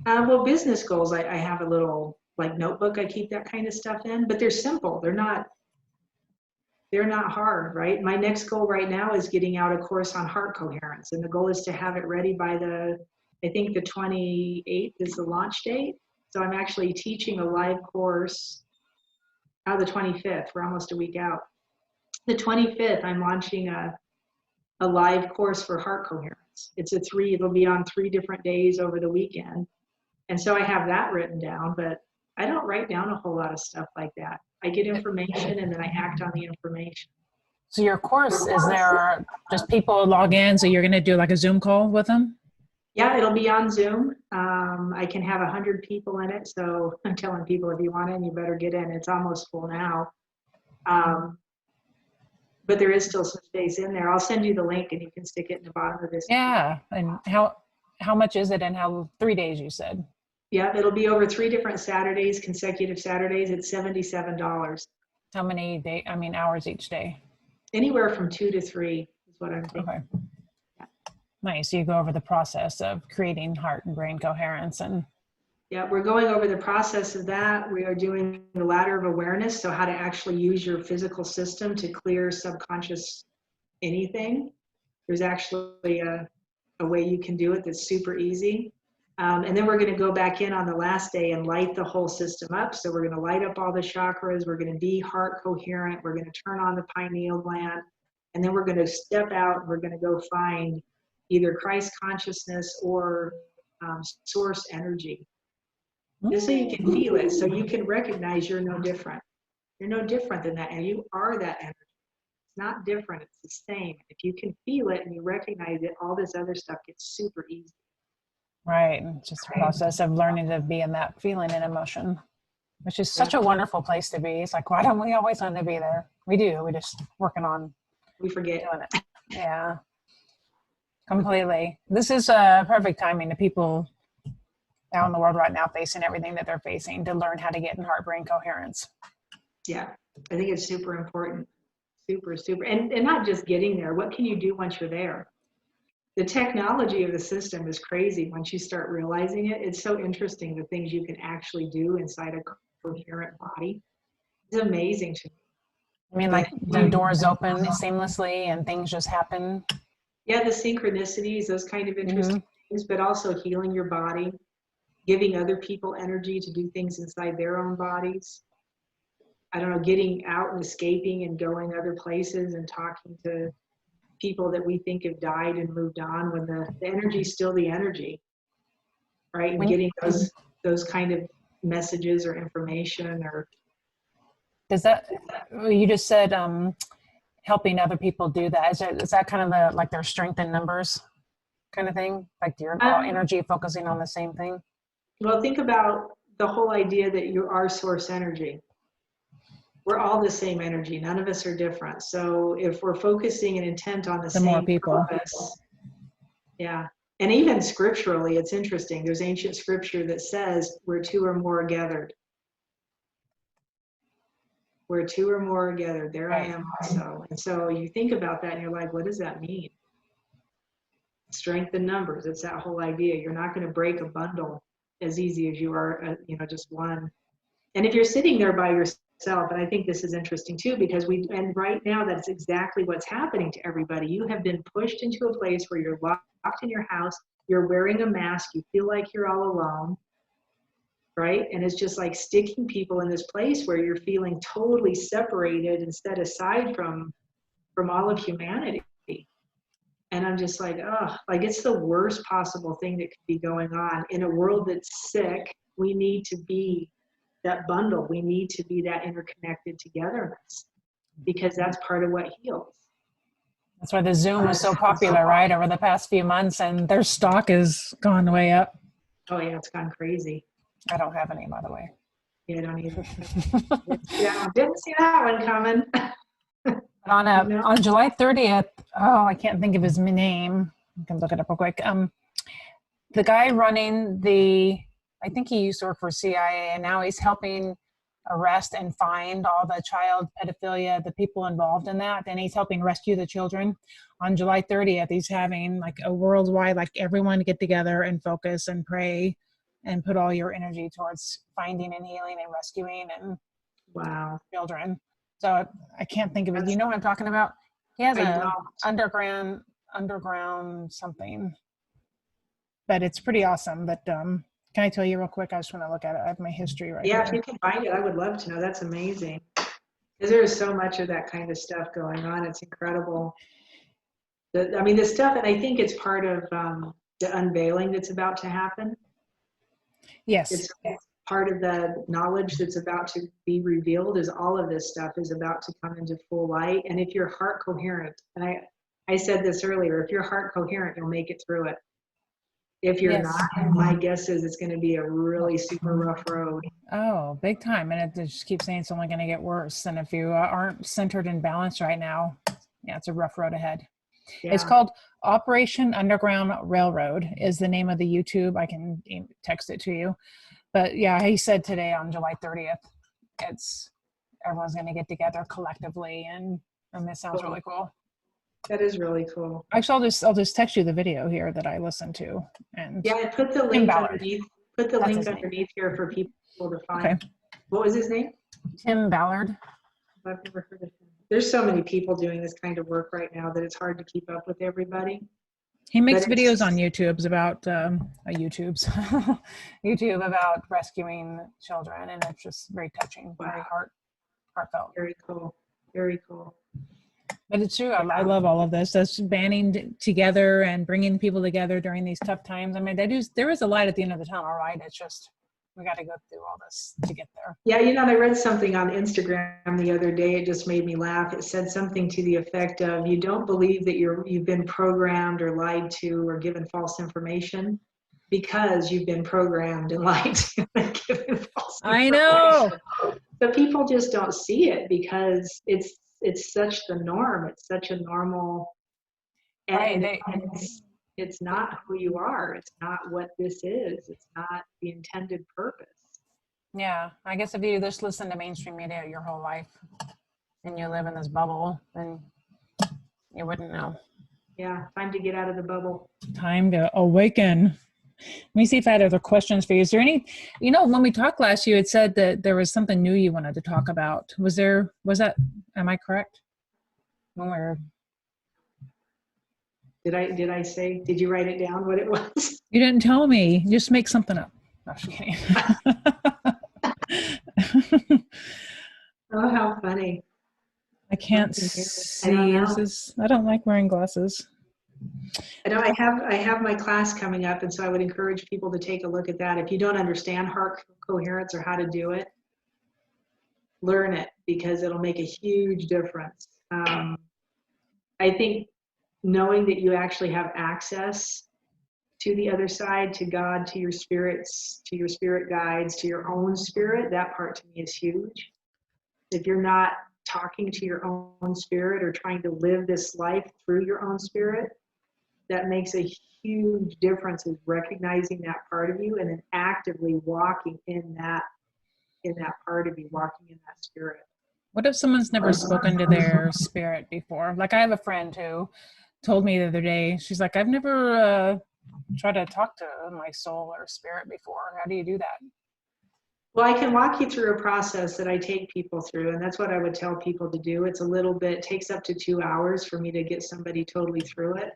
Well, business goals, I have a little like notebook. I keep that kind of stuff in, but they're simple. They're not hard, right? My next goal right now is getting out a course on heart coherence, and the goal is to have it ready by I think the 28th is the launch date. So I'm actually teaching a live course the 25th. We're almost a week out. The 25th, I'm launching a live course for heart coherence. It'll be on 3 different days over the weekend. And so I have that written down, but I don't write down a whole lot of stuff like that. I get information and then I act on the information. So your course, is there just people log in, so you're going to do like a Zoom call with them? Yeah, it'll be on Zoom. I can have 100 people in it. So I'm telling people, if you want in, you better get in. It's almost full now. But there is still some space in there. I'll send you the link and you can stick it in the bottom of this. Yeah. And how much is it, and how 3 days you said? Yeah, it'll be over 3 different Saturdays, consecutive Saturdays. It's $77. How many hours each day? Anywhere from 2 to 3 is what I'm thinking. Okay. Yeah. Nice. You go over the process of creating heart and brain coherence. And yeah, we're going over the process of that. We are doing the ladder of awareness, so how to actually use your physical system to clear subconscious anything. There's actually a way you can do it that's super easy. And then we're going to go back in on the last day and light the whole system up. So we're going to light up all the chakras. We're going to be heart coherent. We're going to turn on the pineal gland. And then we're going to step out. We're going to go find either Christ consciousness or source energy. Just so you can feel it, so you can recognize you're no different. You're no different than that, and you are that energy. It's not different, it's the same. If you can feel it and you recognize it, all this other stuff gets super easy. Right, it's just a process of learning to be in that feeling and emotion, which is such a wonderful place to be. It's like, why don't we always want to be there? We do, we're just working on we forget doing it. Yeah, completely. This is perfect timing to people out in the world right now facing everything that they're facing, to learn how to get in heart-brain coherence. Yeah, I think it's super important. Super. And not just getting there. What can you do once you're there? The technology of the system is crazy once you start realizing it. It's so interesting, the things you can actually do inside a coherent body. It's amazing to me. I mean, like the doors open seamlessly and things just happen. Yeah, the synchronicities, those kind of interesting things, but also healing your body, giving other people energy to do things inside their own bodies. I don't know, getting out and escaping and going other places and talking to people that we think have died and moved on, when the energy is still the energy, right? And getting those kind of messages or information. Or does that, you just said helping other people do that. Is that kind of like their strength in numbers kind of thing? Like your energy focusing on the same thing? Well, think about the whole idea that you are source energy. We're all the same energy. None of us are different. So if we're focusing an intent on the same more people. purpose, yeah. And even scripturally, it's interesting. There's ancient scripture that says, where 2 or more are gathered. Where 2 or more are gathered, there I am also. And so you think about that and you're like, what does that mean? Strength in numbers. It's that whole idea. You're not going to break a bundle as easy as you are, just one. And if you're sitting there by yourself, and I think this is interesting too, because and right now that's exactly what's happening to everybody. You have been pushed into a place where you're locked in your house, you're wearing a mask, you feel like you're all alone. right? And it's just like sticking people in this place where you're feeling totally separated and set aside from all of humanity. And I'm just like, oh, like it's the worst possible thing that could be going on in a world that's sick. We need to be that bundle. We need to be that interconnected togetherness, because that's part of what heals. That's why the Zoom was so popular, right, over the past few months, and their stock has gone way up. Oh yeah, it's gone crazy. I don't have any, by the way. Yeah, I don't either. Yeah, didn't see that one coming. On July 30th, oh, I can't think of his name. I can look it up real quick. The guy running I think he used to work for CIA, and now he's helping arrest and find all the child pedophilia, the people involved in that, and he's helping rescue the children. On July 30th, he's having like a worldwide, like everyone get together and focus and pray and put all your energy towards finding and healing and rescuing and children. So I can't think of it. You know what I'm talking about? He has a underground something, but it's pretty awesome. But can I tell you real quick? I just want to look at it. I have my history right here. Yeah, if you can find it, I would love to know. That's amazing. Because there's so much of that kind of stuff going on. It's incredible. The stuff, and I think it's part of the unveiling that's about to happen. Yes. It's part of the knowledge that's about to be revealed. Is all of this stuff is about to come into full light. And if you're heart coherent, and I said this earlier, if you're heart coherent, you'll make it through it. If you're not, my guess is it's going to be a really super rough road. Oh, big time. And it just keeps saying it's only going to get worse. And if you aren't centered and balanced right now, yeah, it's a rough road ahead. Yeah. It's called Operation Underground Railroad is the name of the YouTube. I can text it to you. But yeah, he said today on July 30th, everyone's going to get together collectively, and this sounds really cool. That is really cool. Actually, I'll just text you the video here that I listened to. And yeah, I put the link underneath. Put the link underneath here for people to find. Okay. What was his name? Tim Ballard. I've never heard of him. There's so many people doing this kind of work right now that it's hard to keep up with everybody. He makes videos on YouTube's about YouTube about rescuing children, and it's just very touching, very heartfelt. Very cool. Very cool. But it's true. I love all of this. That's banding together and bringing people together during these tough times. I mean, there is a light at the end of the tunnel, right? It's just we got to go through all this to get there. Yeah, I read something on Instagram the other day. It just made me laugh. It said something to the effect of, you don't believe that you've been programmed or lied to or given false information because you've been programmed and lied to and given false information. I know. But people just don't see it because it's such the norm. It's such a normal, and it's not who you are. It's not what this is. It's not the intended purpose. Yeah, I guess if you just listen to mainstream media your whole life and you live in this bubble, then you wouldn't know. Yeah, time to get out of the bubble. Time to awaken. Let me see if I had other questions for you. Is there any, when we talked last, you had said that there was something new you wanted to talk about. Was that, am I correct? Did I say, did you write it down what it was? You didn't tell me. Just make something up. No, I'm just kidding. Oh, how funny. I can't see. I don't like wearing glasses. I know I have my class coming up, and so I would encourage people to take a look at that. If you don't understand heart coherence or how to do it, learn it, because it'll make a huge difference. I think knowing that you actually have access to the other side, to God, to your spirits, to your spirit guides, to your own spirit, that part to me is huge. If you're not talking to your own spirit or trying to live this life through your own spirit, that makes a huge difference, is recognizing that part of you and then actively walking in that part of you, walking in that spirit. What if someone's never spoken to their spirit before? Like I have a friend who told me the other day, she's like, I've never tried to talk to my soul or spirit before. How do you do that? Well, I can walk you through a process that I take people through, and that's what I would tell people to do. It's takes up to 2 hours for me to get somebody totally through it.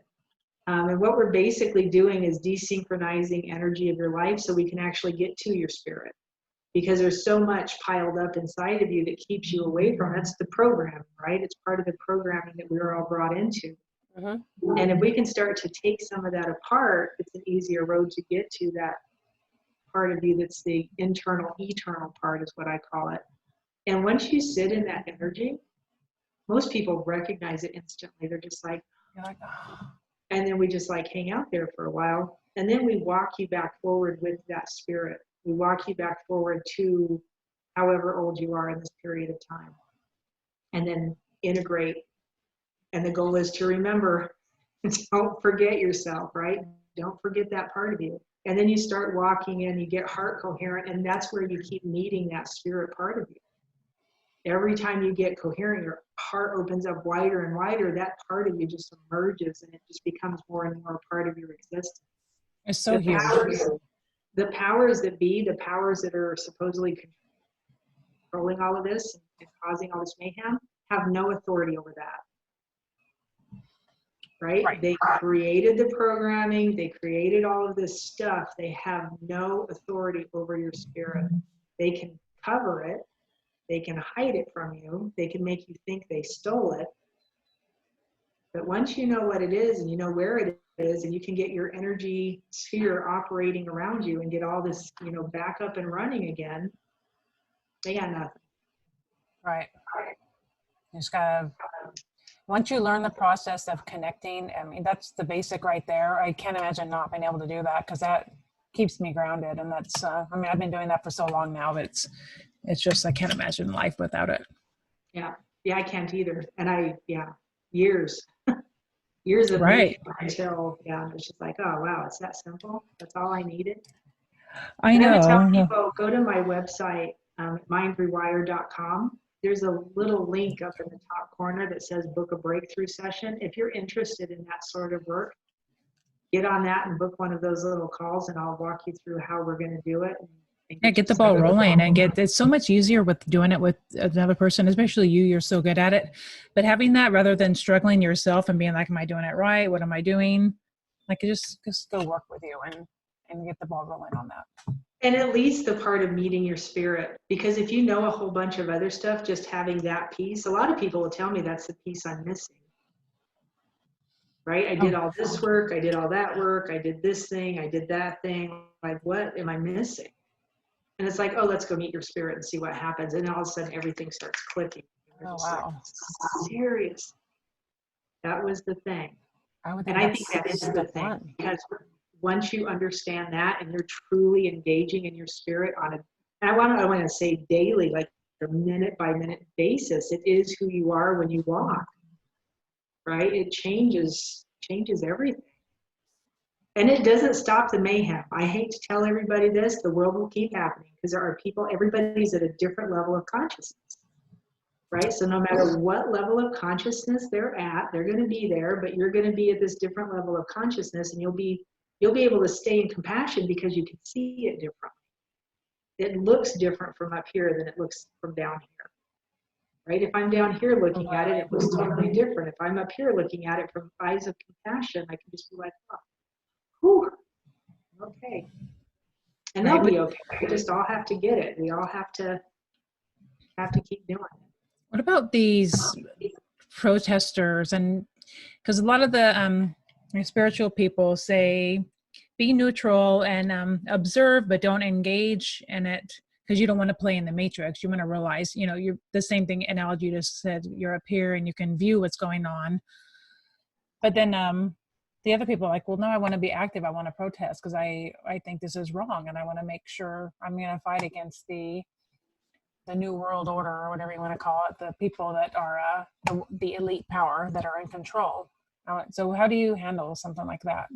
And what we're basically doing is desynchronizing energy of your life so we can actually get to your spirit. because there's so much piled up inside of you that keeps you away from it. That's the program, right? It's part of the programming that we were all brought into. And if we can start to take some of that apart, it's an easier road to get to that part of you that's the internal, eternal part is what I call it. And once you sit in that energy, most people recognize it instantly. They're just like, oh. And then we just like hang out there for a while. And then we walk you back forward with that spirit. We walk you back forward to however old you are in this period of time. And then integrate. And the goal is to remember, don't forget yourself, right? Don't forget that part of you. And then you start walking in, you get heart coherent, and that's where you keep meeting that spirit part of you. Every time you get coherent, your heart opens up wider and wider, that part of you just emerges and it just becomes more and more a part of your existence. It's so huge. The powers that be, the powers that are supposedly controlling all of this and causing all this mayhem, have no authority over that. Right? They created the programming, they created all of this stuff. They have no authority over your spirit. They can cover it, they can hide it from you, they can make you think they stole it. But once you know what it is and you know where it is, and you can get your energy sphere operating around you and get all this, back up and running again, they got nothing. Right. You just gotta, once you learn the process of connecting, I mean, that's the basic right there. I can't imagine not being able to do that, because that keeps me grounded. And that's, I've been doing that for so long now. It's just, I can't imagine life without it. Yeah, I can't either. And years of right until, it's just like, oh, wow, it's that simple. That's all I needed. I know. I would tell people, go to my website, mindrewire.com. There's a little link up in the top corner that says book a breakthrough session. If you're interested in that sort of work, get on that and book one of those little calls, and I'll walk you through how we're going to do it. And get the ball rolling, and it's so much easier with doing it with another person, especially you're so good at it. But having that rather than struggling yourself and being like, am I doing it right? What am I doing? Like, just go work with you and get the ball rolling on that. And at least the part of meeting your spirit, because if you know a whole bunch of other stuff, just having that piece, a lot of people will tell me that's the piece I'm missing. Right? I did all this work, I did all that work, I did this thing, I did that thing. Like, what am I missing? And it's like, oh, let's go meet your spirit and see what happens. And all of a sudden, everything starts clicking. Oh, wow. Like, serious. That was the thing. I think that is the thing. Because once you understand that and you're truly engaging in your spirit on I want to say daily, like a minute by minute basis, it is who you are when you walk. Right? It changes everything. And it doesn't stop the mayhem. I hate to tell everybody this, the world will keep happening because there are people, everybody's at a different level of consciousness, right? So no matter what level of consciousness they're at, they're going to be there, but you're going to be at this different level of consciousness, and you'll be able to stay in compassion because you can see it differently. It looks different from up here than it looks from down here, right? If I'm down here looking at it, it looks totally different. If I'm up here looking at it from eyes of compassion, I can just be like, oh. Whew. Okay. And they'll be okay. We just all have to get it. We all have to keep doing it. What about these protesters? And because a lot of the spiritual people say, be neutral and observe, but don't engage in it, because you don't want to play in the matrix. You want to realize, you're the same thing analogy you just said, you're up here and you can view what's going on. But then the other people are like, well, no, I want to be active. I want to protest because I think this is wrong. And I want to make sure I'm going to fight against the new world order, or whatever you want to call it, the people that are the elite power that are in control. So how do you handle something like that?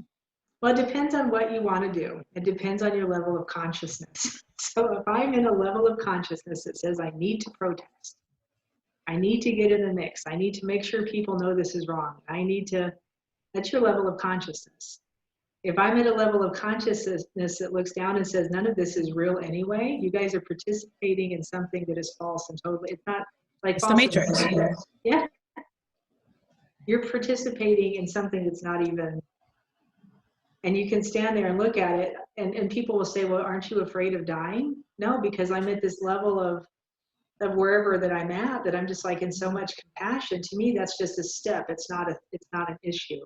Well, it depends on what you want to do. It depends on your level of consciousness. So if I'm in a level of consciousness that says I need to protest, I need to get in the mix, I need to make sure people know this is wrong, that's your level of consciousness. If I'm at a level of consciousness that looks down and says none of this is real anyway, you guys are participating in something that is false and totally, it's not like it's the matrix. Yeah. You're participating in something that's not even And you can stand there and look at it, and people will say, well, aren't you afraid of dying? No, because I'm at this level of wherever that I'm at, that I'm just like in so much compassion. To me, that's just a step. It's not an issue.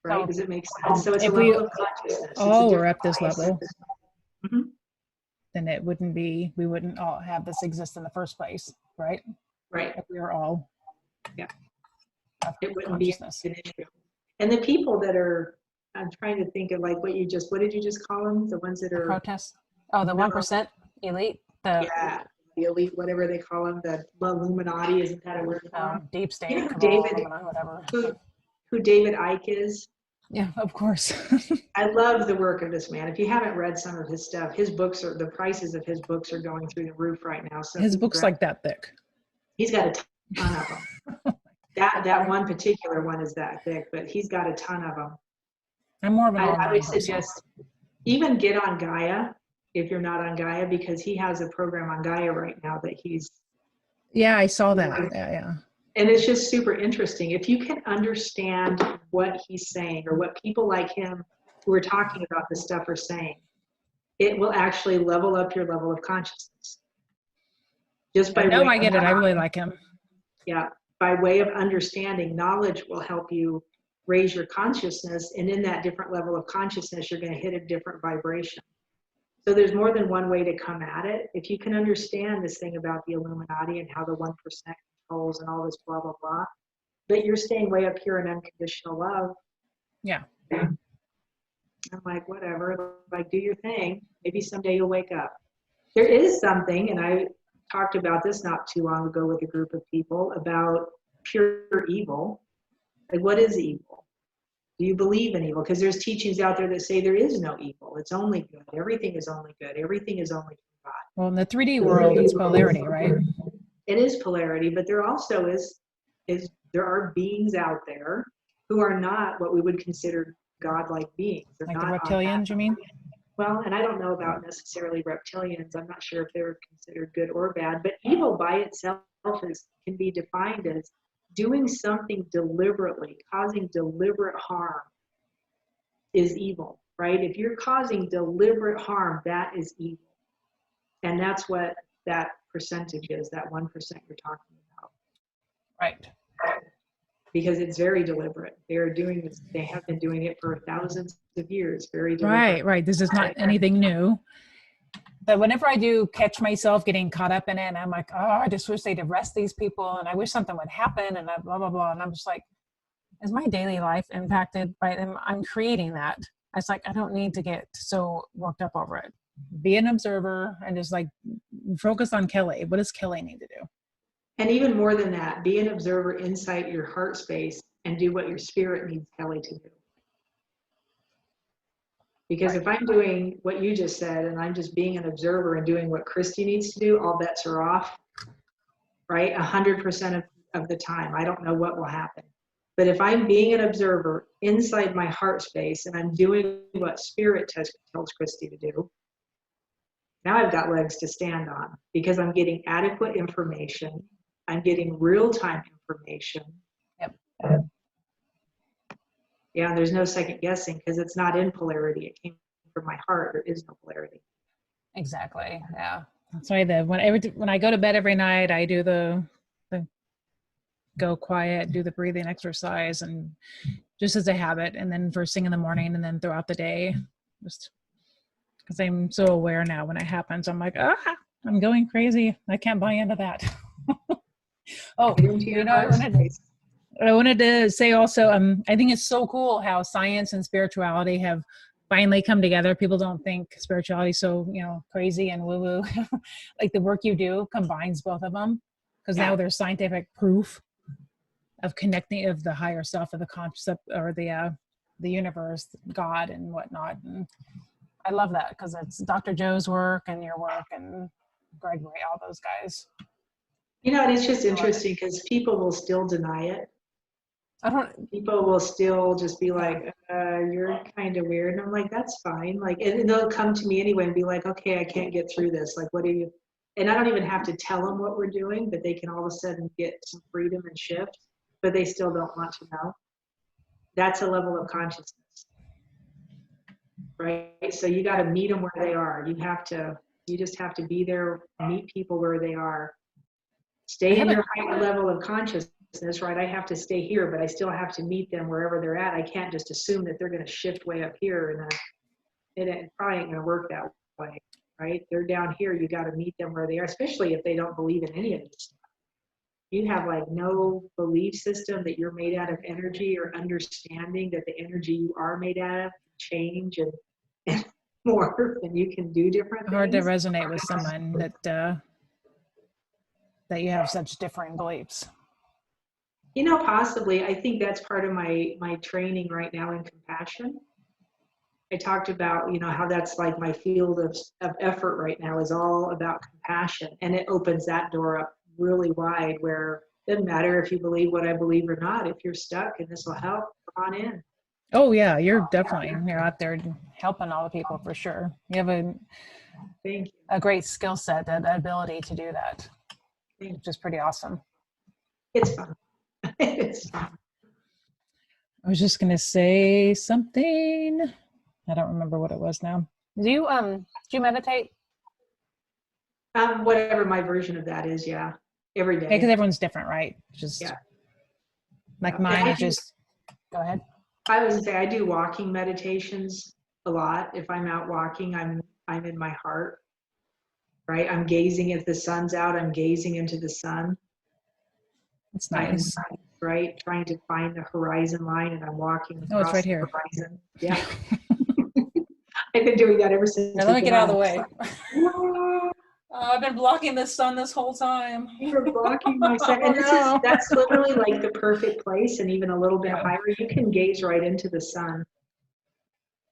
Right? So Does it make sense? So it's a if level we of consciousness. all were at this level, Mhm. then we wouldn't all have this exist in the first place, right? Right. If we were all It wouldn't be consciousness. an issue. And the people that are, I'm trying to think of like what did you just call them? The ones that the are, protests. Oh, the 1% elite. The the elite, whatever they call them, the Illuminati, isn't that a word for them? deep state, You know cabal, David, whatever. who David Icke is? Yeah, of course. I love the work of this man. If you haven't read some of his stuff, the prices of his books are going through the roof right now. So His book's like that thick. he's got a ton of them. That one particular one is that thick, but he's got a ton of them. I'm more of an I online would person. suggest even get on Gaia if you're not on Gaia, because he has a program on Gaia right now that he's. Yeah, I saw that. Yeah. And it's just super interesting. If you can understand what he's saying, or what people like him who are talking about this stuff are saying, it will actually level up your level of consciousness. Just by I get it. I really like him. Yeah, by way of understanding, knowledge will help you raise your consciousness, and in that different level of consciousness, you're going to hit a different vibration. So there's more than one way to come at it. If you can understand this thing about the Illuminati and how the 1% controls and all this blah, blah, blah, but you're staying way up here in unconditional love. Yeah. I'm like, whatever, like, do your thing. Maybe someday you'll wake up. There is something, and I talked about this not too long ago with a group of people, about pure evil. Like, what is evil? Do you believe in evil? Because there's teachings out there that say there is no evil. It's only good. Everything is only good. Everything is only from God. Well, in the 3D world, it's polarity, right? It is polarity, but there also is there are beings out there who are not what we would consider God-like beings. They're Like not the reptilians, you mean? Well, and I don't know about necessarily reptilians. I'm not sure if they're considered good or bad, but evil by itself can be defined as doing something deliberately, causing deliberate harm is evil, right? If you're causing deliberate harm, that is evil. And that's what that percentage is, that 1% you're talking about. Right. Because it's very deliberate. They're doing this, they have been doing it for thousands of years, very deliberate. Right. This is not anything new. But whenever I do catch myself getting caught up in it, and I'm like, oh, I just wish they'd arrest these people, and I wish something would happen, and blah, blah, blah. And I'm just like, is my daily life impacted by them? I'm creating that. It's like, I don't need to get so worked up over it. Be an observer and just like focus on Kelly. What does Kelly need to do? And even more than that, be an observer inside your heart space and do what your spirit needs Kelly to do. Because if I'm doing what you just said and I'm just being an observer and doing what Christy needs to do, all bets are off, right? 100% of the time. I don't know what will happen. But if I'm being an observer inside my heart space and I'm doing what spirit tells Christy to do, now I've got legs to stand on because I'm getting adequate information. I'm getting real-time information. Yep. Yeah, and there's no second guessing because it's not in polarity. It came from my heart. There is no polarity. Exactly. Yeah. That's why when I go to bed every night, I do the go quiet, do the breathing exercise, and just as a habit, and then first thing in the morning, and then throughout the day, just because I'm so aware now when it happens. I'm like, I'm going crazy. I can't buy into that. Oh, you know, I wanted to say also, I think it's so cool how science and spirituality have finally come together. People don't think spirituality is so, crazy and woo-woo. Like the work you do combines both of them, because now there's scientific proof of connecting of the higher self, of the concept or the universe, God and whatnot. And I love that because it's Dr. Joe's work and your work and Gregory, all those guys. And it's just interesting because people will still deny it. People will still just be like, you're kind of weird. And I'm like, that's fine. Like, and they'll come to me anyway and be like, okay, I can't get through this. Like, what do you, and I don't even have to tell them what we're doing, but they can all of a sudden get some freedom and shift, but they still don't want to know. That's a level of consciousness, right? So you got to meet them where they are. You just have to be there, meet people where they are. Stay in your higher level of consciousness, right? I have to stay here, but I still have to meet them wherever they're at. I can't just assume that they're going to shift way up here, and it probably ain't going to work that way, right? They're down here. You got to meet them where they are, especially if they don't believe in any of this. You have like no belief system that you're made out of energy, or understanding that the energy you are made out of can change and morph, and you can do different things. Hard to resonate with someone that You have such differing beliefs. You know, possibly. I think that's part of my training right now in compassion. I talked about, you know, how that's like my field of effort right now is all about compassion, and it opens that door up really wide, where it doesn't matter if you believe what I believe or not. If you're stuck and this will help, come on in. Oh yeah, you're out there helping all the people for sure. You have a great skill set, the ability to do that, which is pretty awesome. It's fun. It's fun. I was just gonna say something. I don't remember what it was now. Do you meditate? Whatever my version of that is, yeah. Every day. Because everyone's different, right? Just like mine is just. Go ahead. I would say I do walking meditations a lot. If I'm out walking, I'm in my heart, right? I'm gazing as the sun's out. I'm gazing into the sun. It's nice. Right? Trying to find the horizon line, and I'm walking across it's right here. the horizon. Yeah. I've been doing that ever since. Now let me get out of the way. I've been blocking the sun this whole time. You're blocking my sun. And that's literally like the perfect place, and even a little bit higher. You can gaze right into the sun.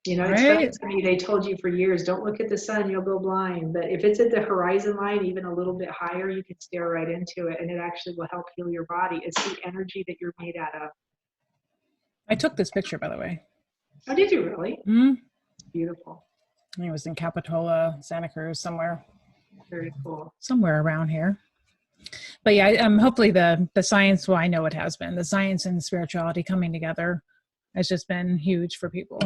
You know, it's funny to me, they told you for years, don't look at the sun, you'll go blind. But if it's at the horizon line, even a little bit higher, you can stare right into it, and it actually will help heal your body. It's the energy that you're made out of. I took this picture, by the way. Oh, did you really? Mm-hmm. Beautiful. It was in Capitola, Santa Cruz, somewhere. Very cool. Somewhere around here. But yeah, hopefully the science, well, I know it has been, the science and spirituality coming together has just been huge for people.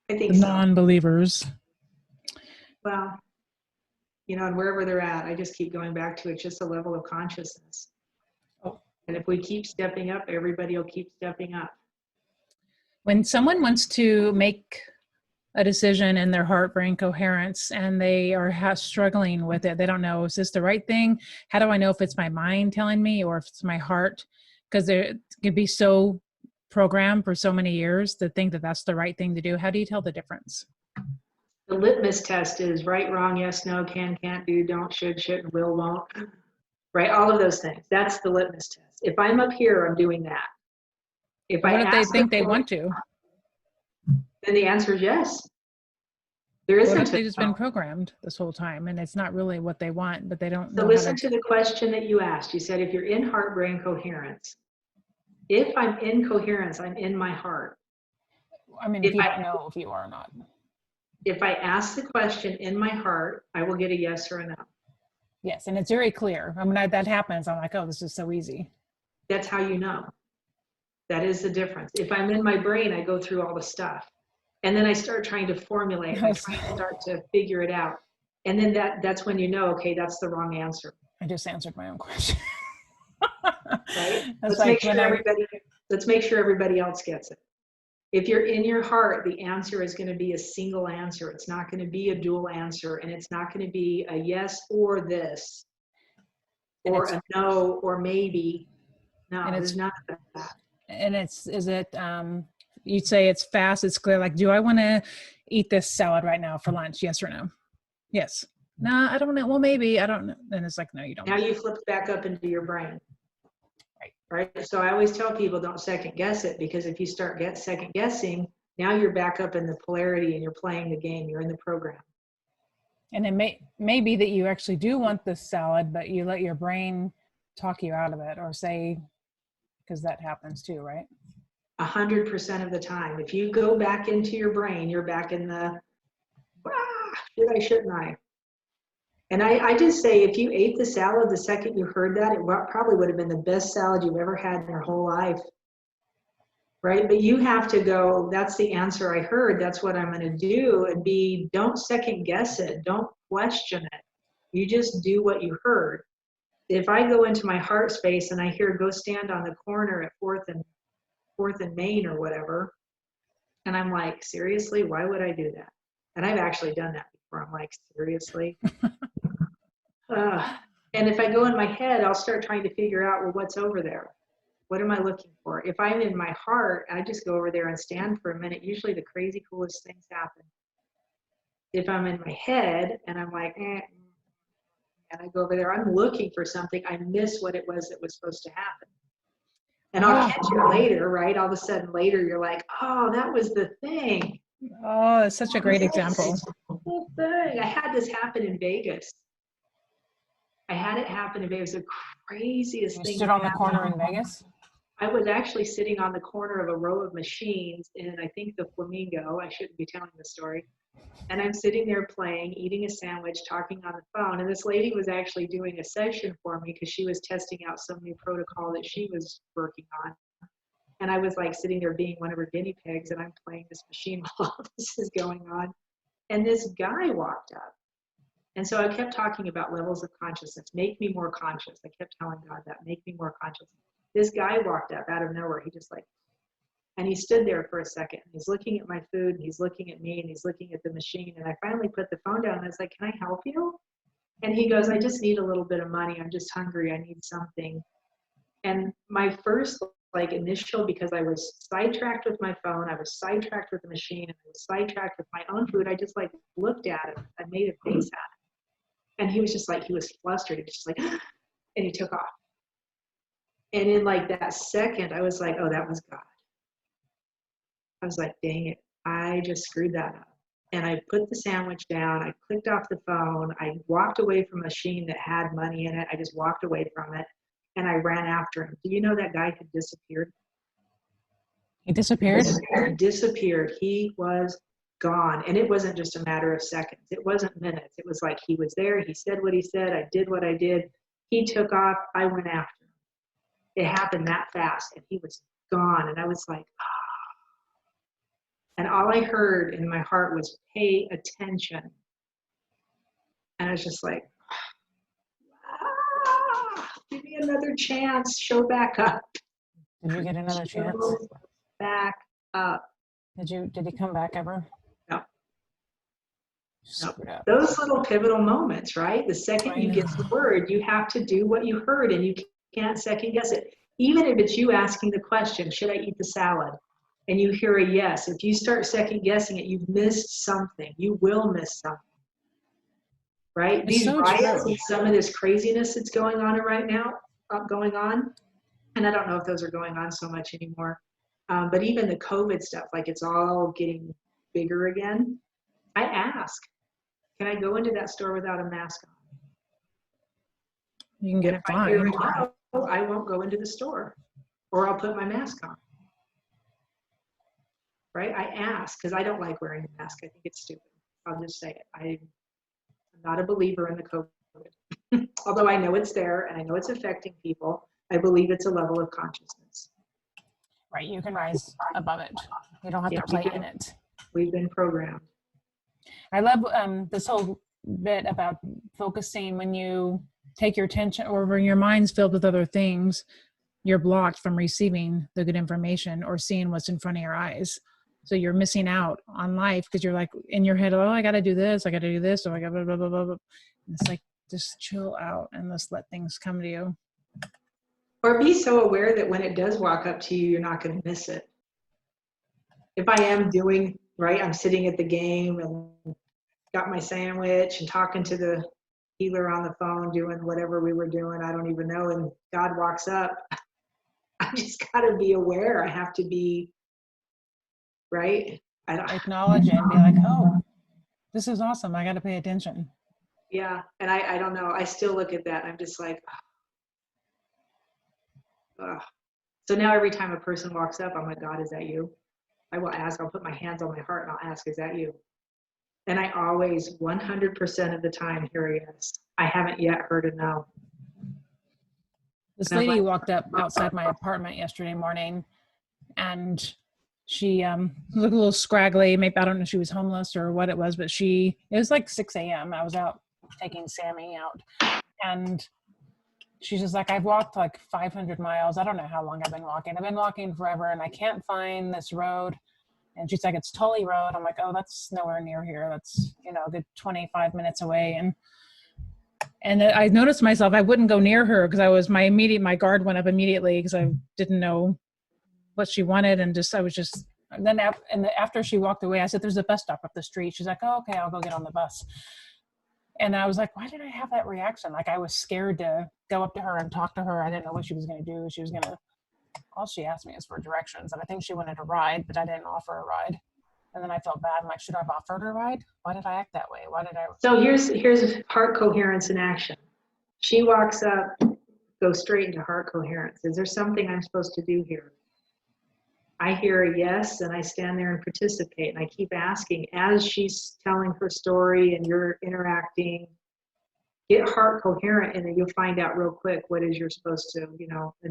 I think the non-believers. Well, you know, and wherever they're at, I just keep going back to it. It's just a level of consciousness. Oh. And if we keep stepping up, everybody will keep stepping up. When someone wants to make a decision in their heart-brain coherence and they are struggling with it, they don't know, is this the right thing? How do I know if it's my mind telling me or if it's my heart? Because it could be so programmed for so many years to think that that's the right thing to do. How do you tell the difference? The litmus test is right, wrong, yes, no, can, can't, do, don't, should, shouldn't, will, won't. Right? All of those things. That's the litmus test. If I'm up here, I'm doing that. What if they think they want to? Then the answer is yes. There isn't. What if they've just been programmed this whole time and it's not really what they want, but they don't know. So listen to the question that you asked. You said, if you're in heart-brain coherence, if I'm in coherence, I'm in my heart. I mean, if you don't know if you are or not. If I ask the question in my heart, I will get a yes or a no. Yes, and it's very clear. I mean, that happens. I'm like, oh, this is so easy. That's how you know. That is the difference. If I'm in my brain, I go through all the stuff. And then I start trying to formulate. Yes. I try to start to figure it out. And then that's when you know, okay, that's the wrong answer. I just answered my own question. Right? Let's make sure everybody else gets it. If you're in your heart, the answer is going to be a single answer. It's not going to be a dual answer, and it's not going to be a yes or this, or a no or maybe. No, it's not that. And you'd say it's fast, it's clear. Like, do I want to eat this salad right now for lunch? Yes or no? Yes. No, I don't know. Well, maybe. I don't know. Then it's like, no, you don't. Now you flip back up into your brain. Right. So I always tell people, don't second guess it, because if you start second guessing, now you're back up in the polarity and you're playing the game. You're in the program. And it may be that you actually do want this salad, but you let your brain talk you out of it, or say, because that happens too, right? 100% of the time. If you go back into your brain, you're back in the, should I, shouldn't I? And I just say, if you ate the salad the second you heard that, it probably would have been the best salad you've ever had in your whole life. right? But you have to go, that's the answer I heard, that's what I'm going to do, and B, don't second guess it, don't question it. You just do what you heard. If I go into my heart space and I hear go stand on the corner at 4th and Main or whatever, and I'm like, seriously, why would I do that? And I've actually done that before. I'm like, seriously? And if I go in my head, I'll start trying to figure out, well, what's over there? What am I looking for? If I'm in my heart, I just go over there and stand for a minute. Usually the crazy coolest things happen. If I'm in my head and I'm like, and I go over there, I'm looking for something, I miss what it was that was supposed to happen. And I'll catch it later, right? All of a sudden later, you're like, oh, that was the thing. Oh, it's such a great example. Whole thing. I had this happen in Vegas. I had it happen in Vegas. The craziest thing. You stood on the corner in Vegas? I was actually sitting on the corner of a row of machines in, I think, the Flamingo. I shouldn't be telling the story. And I'm sitting there playing, eating a sandwich, talking on the phone. And this lady was actually doing a session for me because she was testing out some new protocol that she was working on. And I was like sitting there being one of her guinea pigs, and I'm playing this machine while all this is going on. And this guy walked up. And so I kept talking about levels of consciousness. Make me more conscious. I kept telling God that, make me more conscious. This guy walked up out of nowhere. He just like, and he stood there for a second. And he's looking at my food, and he's looking at me, and he's looking at the machine. And I finally put the phone down, and I was like, can I help you? And he goes, I just need a little bit of money. I'm just hungry. I need something. And my first initial, because I was sidetracked with my phone, I was sidetracked with the machine, and I was sidetracked with my own food, I just like looked at him. I made a face at him. And he was just like, he was flustered. He was just like, and he took off. And in like that second, I was like, oh, that was God. I was like, dang it, I just screwed that up. And I put the sandwich down. I clicked off the phone. I walked away from a machine that had money in it. I just walked away from it. And I ran after him. Do you know that guy had disappeared? He disappeared? He disappeared. He was gone. And it wasn't just a matter of seconds. It wasn't minutes. It was like he was there. He said what he said. I did what I did. He took off. I went after him. It happened that fast. And he was gone. And I was like, ah. And all I heard in my heart was, pay attention. And I was just like, give me another chance. Show back up. Did you get another chance? Show back up. Did he come back ever? No. Nope. Those little pivotal moments, right? The second you get the word, you have to do what you heard, and you can't second guess it. Even if it's you asking the question, should I eat the salad? And you hear a yes. If you start second guessing it, you've missed something. You will miss something. Right? These riots and some of this craziness that's going on right now, and I don't know if those are going on so much anymore, but even the COVID stuff, like it's all getting bigger again. I ask, can I go into that store without a mask on? You can get fined. I won't go into the store, or I'll put my mask on. Right? I ask, because I don't like wearing a mask. I think it's stupid. I'll just say it. I'm not a believer in the COVID. Although I know it's there and I know it's affecting people, I believe it's a level of consciousness. Right, you can rise above it. You don't have to play in it. We've been programmed. I love this whole bit about focusing. When you take your attention, or when your mind's filled with other things, you're blocked from receiving the good information or seeing what's in front of your eyes. So you're missing out on life because you're like in your head, oh, I got to do this, I got to do this, or I got blah, blah, blah, blah, blah. And it's like, just chill out and just let things come to you. Or be so aware that when it does walk up to you, you're not going to miss it. If I am doing, right, I'm sitting at the game and got my sandwich and talking to the healer on the phone, doing whatever we were doing, I don't even know, and God walks up, I just got to be aware. I have to be, right? I don't acknowledge it and be like, oh, this is awesome. I got to pay attention. Yeah. And I don't know. I still look at that and I'm just like, ugh. So now every time a person walks up, I'm like, God, is that you? I will ask, I'll put my hands on my heart and I'll ask, is that you? And I always, 100% of the time, hear a yes. I haven't yet heard a no. This lady walked up outside my apartment yesterday morning, and she looked a little scraggly. Maybe, I don't know if she was homeless or what it was, but it was like 6 a.m. I was out taking Sammy out, and she's just like, I've walked like 500 miles. I don't know how long I've been walking. I've been walking forever, and I can't find this road. And she's like, it's Tully Road. I'm like, oh, that's nowhere near here. That's, a good 25 minutes away. And I noticed myself, I wouldn't go near her because my guard went up immediately because I didn't know what she wanted. And then after she walked away, I said, there's a bus stop up the street. She's like, oh, okay, I'll go get on the bus. And I was like, why did I have that reaction? Like, I was scared to go up to her and talk to her. I didn't know what she was going to do. All she asked me is for directions. And I think she wanted a ride, but I didn't offer a ride. And then I felt bad. I'm like, should I have offered her a ride? Why did I act that way? So here's heart coherence in action. She walks up, goes straight into heart coherence. Is there something I'm supposed to do here? I hear a yes, and I stand there and participate. And I keep asking as she's telling her story and you're interacting. Get heart coherent, and then you'll find out real quick what is you're supposed to,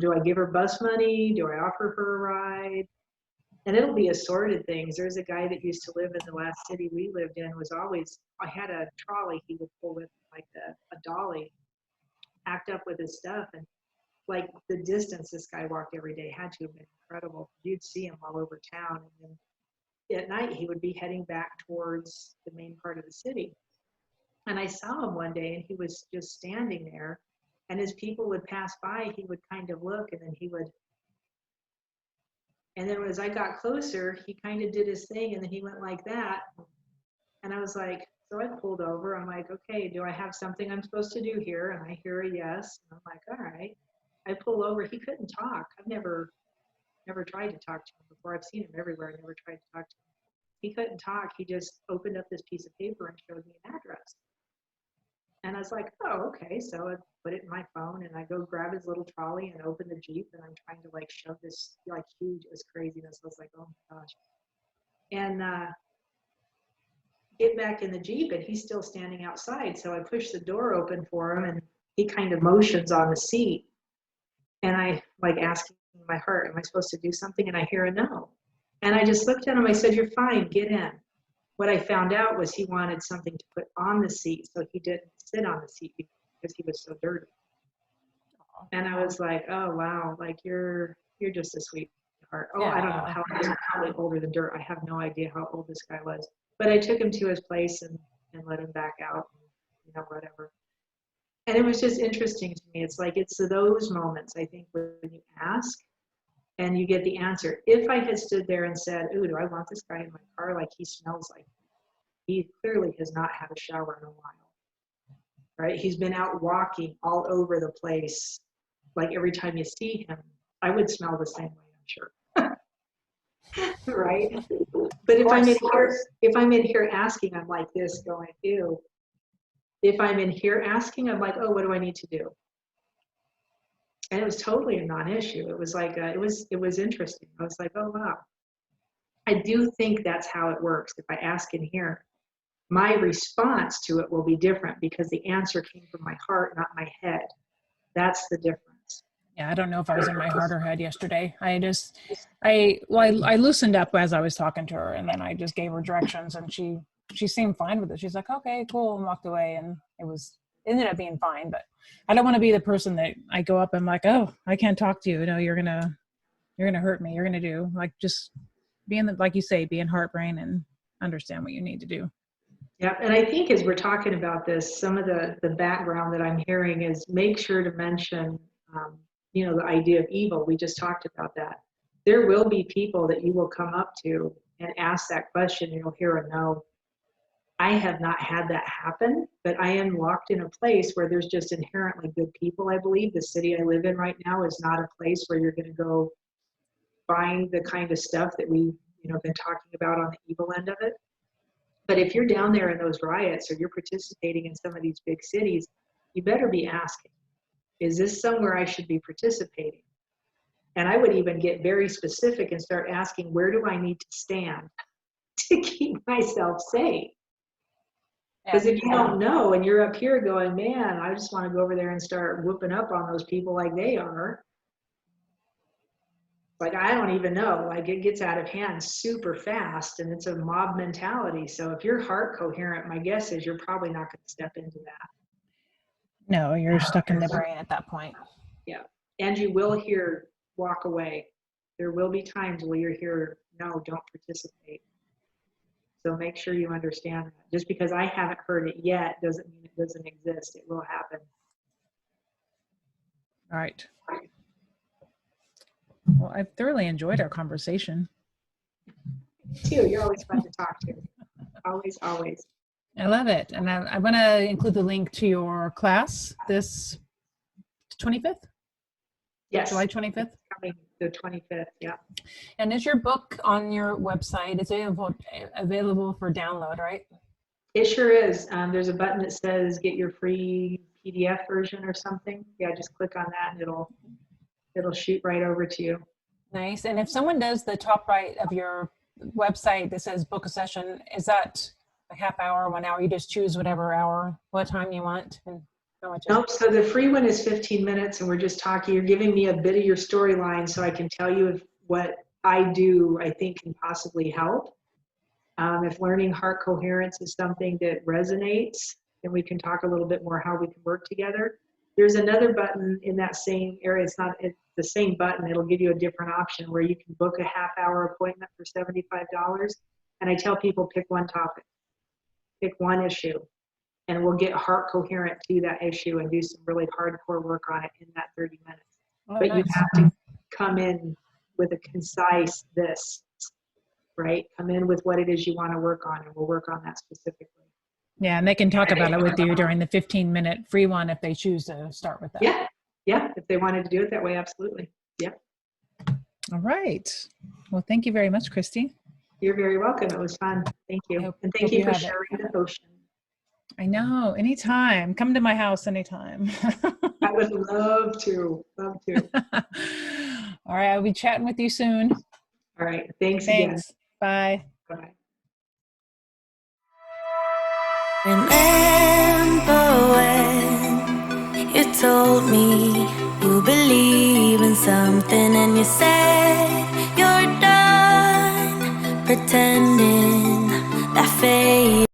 do I give her bus money? Do I offer her a ride? And it'll be assorted things. There's a guy that used to live in the last city we lived in, I had a trolley he would pull with, like a dolly, packed up with his stuff. And like the distance this guy walked every day had to have been incredible. You'd see him all over town. And then at night, he would be heading back towards the main part of the city. And I saw him one day, and he was just standing there. And as people would pass by, he would kind of look, and then as I got closer, he kind of did his thing, and then he went like that. And I was like, so I pulled over. I'm like, okay, do I have something I'm supposed to do here? And I hear a yes. And I'm like, all right. I pull over. He couldn't talk. I've never tried to talk to him before. I've seen him everywhere. I never tried to talk to him. He couldn't talk. He just opened up this piece of paper and showed me an address. And I was like, oh, okay. So I put it in my phone, and I go grab his little trolley and open the Jeep, and I'm trying to like shove this like huge, it was craziness. I was like, oh my gosh. And get back in the Jeep, and he's still standing outside. So I push the door open for him, and he kind of motions on the seat. And I like asking my heart, am I supposed to do something? And I hear a no. And I just looked at him. I said, you're fine, get in. What I found out was he wanted something to put on the seat, so he didn't sit on the seat because he was so dirty. And I was like, oh wow, like you're just a sweetheart. Oh, yeah. I don't know how old, he's probably older than dirt. I have no idea how old this guy was. But I took him to his place and let him back out, and, whatever. And it was just interesting to me. It's like, it's those moments, I think, when you ask and you get the answer. If I had stood there and said, ooh, do I want this guy in my car? Like, he smells like, he clearly has not had a shower in a while, right? He's been out walking all over the place. Like, every time you see him, I would smell the same way, I'm sure. Right? But if I'm in here asking, I'm like this, going, ew. If I'm in here asking, I'm like, oh, what do I need to do? And it was totally a non-issue. It was like, it was interesting. I was like, oh, wow. I do think that's how it works. If I ask in here, my response to it will be different because the answer came from my heart, not my head. That's the difference. Yeah, I don't know if I was in my heart or head yesterday. I loosened up as I was talking to her, and then I just gave her directions, and she seemed fine with it. She's like, okay, cool, and walked away, and it ended up being fine. But I don't want to be the person that I go up and I'm like, oh, I can't talk to you. No, you're gonna hurt me. You're gonna do, like, just like you say, be in heart, brain, and understand what you need to do. Yeah, and I think as we're talking about this, some of the background that I'm hearing is make sure to mention, the idea of evil. We just talked about that. There will be people that you will come up to and ask that question, and you'll hear a no. I have not had that happen, but I am locked in a place where there's just inherently good people. I believe the city I live in right now is not a place where you're going to go find the kind of stuff that we've been talking about on the evil end of it. But if you're down there in those riots or you're participating in some of these big cities, you better be asking, is this somewhere I should be participating? And I would even get very specific and start asking, where do I need to stand to keep myself safe? Because if you don't know and you're up here going, man, I just want to go over there and start whooping up on those people like they are. Like, I don't even know, like it gets out of hand super fast and it's a mob mentality. So if you're heart coherent, my guess is you're probably not going to step into that. No, you're stuck in the brain at that point. Yeah. And you will hear walk away. There will be times where you're here, no, don't participate. So make sure you understand that. Just because I haven't heard it yet doesn't mean it doesn't exist. It will happen. All right. Well, I've thoroughly enjoyed our conversation. Too, you're always fun to talk to. Always, always. I love it. And I want to include the link to your class this 25th? Yes. July 25th? Coming the 25th, yeah. And is your book on your website? It's available for download, right? It sure is. There's a button that says get your free PDF version or something. Yeah, just click on that and it'll shoot right over to you. Nice. And if someone does the top right of your website that says book a session, is that a half hour, 1 hour? You just choose whatever hour, what time you want, and how much? Nope. So the free one is 15 minutes, and we're just talking. You're giving me a bit of your storyline, so I can tell you if what I do I think can possibly help. If learning heart coherence is something that resonates, then we can talk a little bit more how we can work together. There's another button in that same area. It's the same button. It'll give you a different option where you can book a half-hour appointment for $75. And I tell people pick one topic, pick one issue, and we'll get heart coherent to that issue and do some really hardcore work on it in that 30 minutes. Oh, but nice. You have to come in with a concise this, right? Come in with what it is you want to work on, and we'll work on that specifically. Yeah, and they can talk about it with you during the 15-minute free one if they choose to start with that. Yeah, if they wanted to do it that way, absolutely. Yep. All right. Well, thank you very much, Christy. You're very welcome. It was fun. Thank you. And thank hope you you for have it. sharing the ocean. I know. Anytime. Come to my house anytime. I would love to. Love to. All right. I'll be chatting with you soon. All right. Thanks again. Bye. Bye-bye. Remember when you told me you believe in something and you said you're done pretending that fate